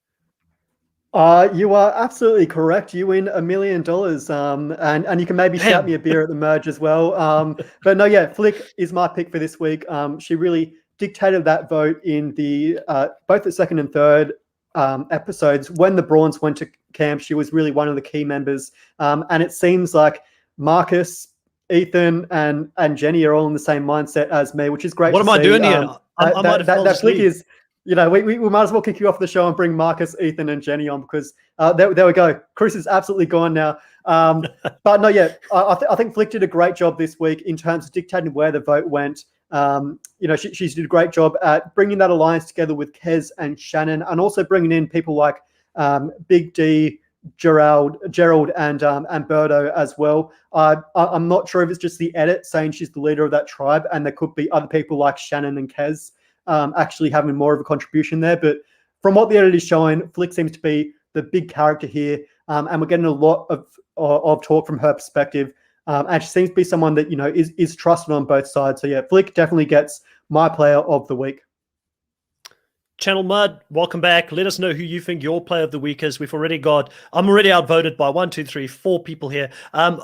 [SPEAKER 2] You are absolutely correct. You win $1 million, and you can maybe shout me a beer at the merge as well. But no, yeah, Flick is my pick for this week. She really dictated that vote in the both the second and third episodes. When the Brawns went to camp, she was really one of the key members. And it seems like Marcus, Ethan, and Jenny are all in the same mindset as me, which is great.
[SPEAKER 1] What am I doing here? I might have
[SPEAKER 2] that Flick is. We might as well kick you off the show and bring Marcus, Ethan, and Jenny on because there we go. Chris is absolutely gone now. But no, yeah, I think Flick did a great job this week in terms of dictating where the vote went. She did a great job at bringing that alliance together with Kez and Shannon, and also bringing in people like Big D, Gerald, and Birdo as well. I'm not sure if it's just the edit saying she's the leader of that tribe, and there could be other people like Shannon and Kez actually having more of a contribution there. But from what the edit is showing, Flick seems to be the big character here. and we're getting a lot of talk from her perspective. And she seems to be someone that, you know, is trusted on both sides. So yeah, Flick definitely gets my player of the week.
[SPEAKER 1] Channel Mud, welcome back. Let us know who you think your player of the week is. I'm already outvoted by 1, 2, 3, 4 people here. I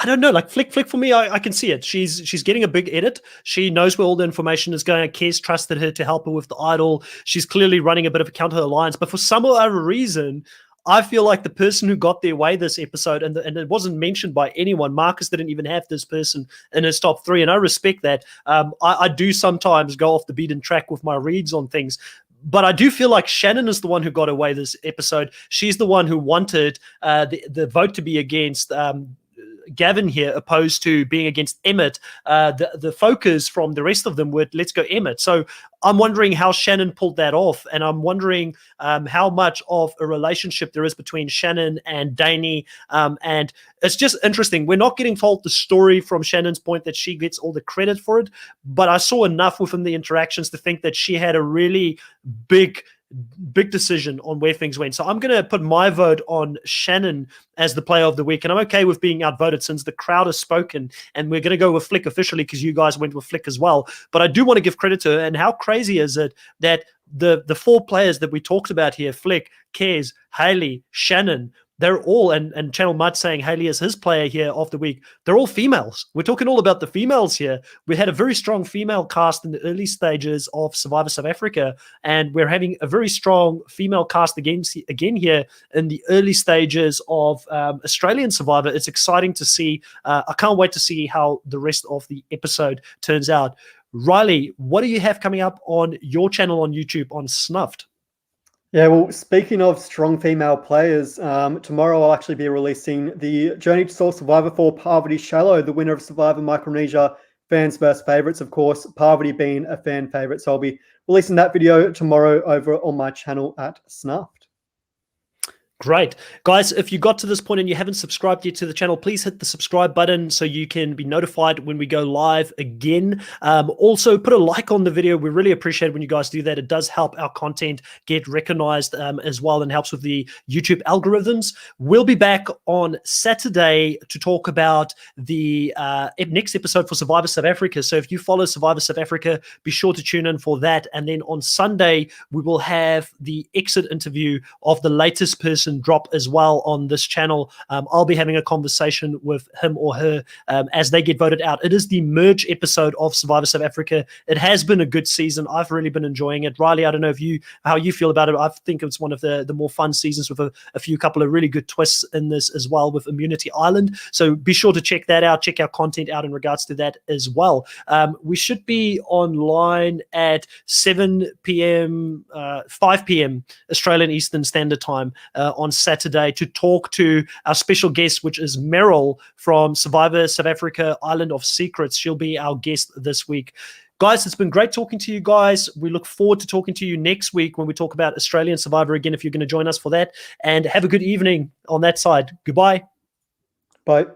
[SPEAKER 1] don't know, like Flick for me, I can see it. She's getting a big edit. She knows where all the information is going. Kes trusted her to help her with the idol. She's clearly running a bit of a counter alliance, but for some other reason, I feel like the person who got their way this episode, and it wasn't mentioned by anyone. Marcus didn't even have this person in his top 3, and I respect that. I do sometimes go off the beaten track with my reads on things. But I do feel like Shannon is the one who got away this episode. She's the one who wanted the vote to be against Gavin here, opposed to being against Emmett. The focus from the rest of them were, let's go Emmett. So I'm wondering how Shannon pulled that off, and I'm wondering how much of a relationship there is between Shannon and Danny. And it's just interesting. We're not getting told the story from Shannon's point that she gets all the credit for it, but I saw enough within the interactions to think that she had a really big decision on where things went. So I'm going to put my vote on Shannon as the player of the week, and I'm okay with being outvoted since the crowd has spoken, and we're going to go with Flick officially because you guys went with Flick as well. But I do want to give credit to her. And how crazy is it that the 4 players that we talked about here, Flick, Kez, Haley, Shannon, they're all, and Channel Mud saying Haley is his player here of the week, they're all females. We're talking all about the females here. We had a very strong female cast in the early stages of Survivor South Africa, and we're having a very strong female cast again here in the early stages of Australian Survivor. It's exciting to see. I can't wait to see how the rest of the episode turns out. Riley, what do you have coming up on your channel on YouTube on Snuffed?
[SPEAKER 2] Yeah, well, speaking of strong female players, tomorrow I'll actually be releasing the Journey to Soul Survivor for Parvati Shallow, the winner of Survivor Micronesia, fans versus favorites, of course, Parvati being a fan favorite. So I'll be releasing that video tomorrow over on my channel at Snuffed.
[SPEAKER 1] Great. Guys, if you got to this point and you haven't subscribed yet to the channel, please hit the subscribe button so you can be notified when we go live again. Also, put a like on the video. We really appreciate it when you guys do that. It does help our content get recognized as well, and helps with the YouTube algorithms. We'll be back on Saturday to talk about the next episode for Survivor South Africa. So if you follow Survivor South Africa, be sure to tune in for that. And then on Sunday, we will have the exit interview of the latest person drop as well on this channel. I'll be having a conversation with him or her as they get voted out. It is the merge episode of Survivor South Africa. It has been a good season. I've really been enjoying it. Riley, I don't know how you feel about it. I think it's one of the more fun seasons with a couple of really good twists in this as well with Immunity Island. So be sure to check that out. Check our content out in regards to that as well. We should be online at 7 p.m., 5 p.m. Australian Eastern Standard Time on Saturday to talk to our special guest, which is Meryl from Survivor South Africa Island of Secrets. She'll be our guest this week. Guys, it's been great talking to you guys. We look forward to talking to you next week when we talk about Australian Survivor again, if you're going to join us for that. And have a good evening on that side. Goodbye.
[SPEAKER 2] Bye.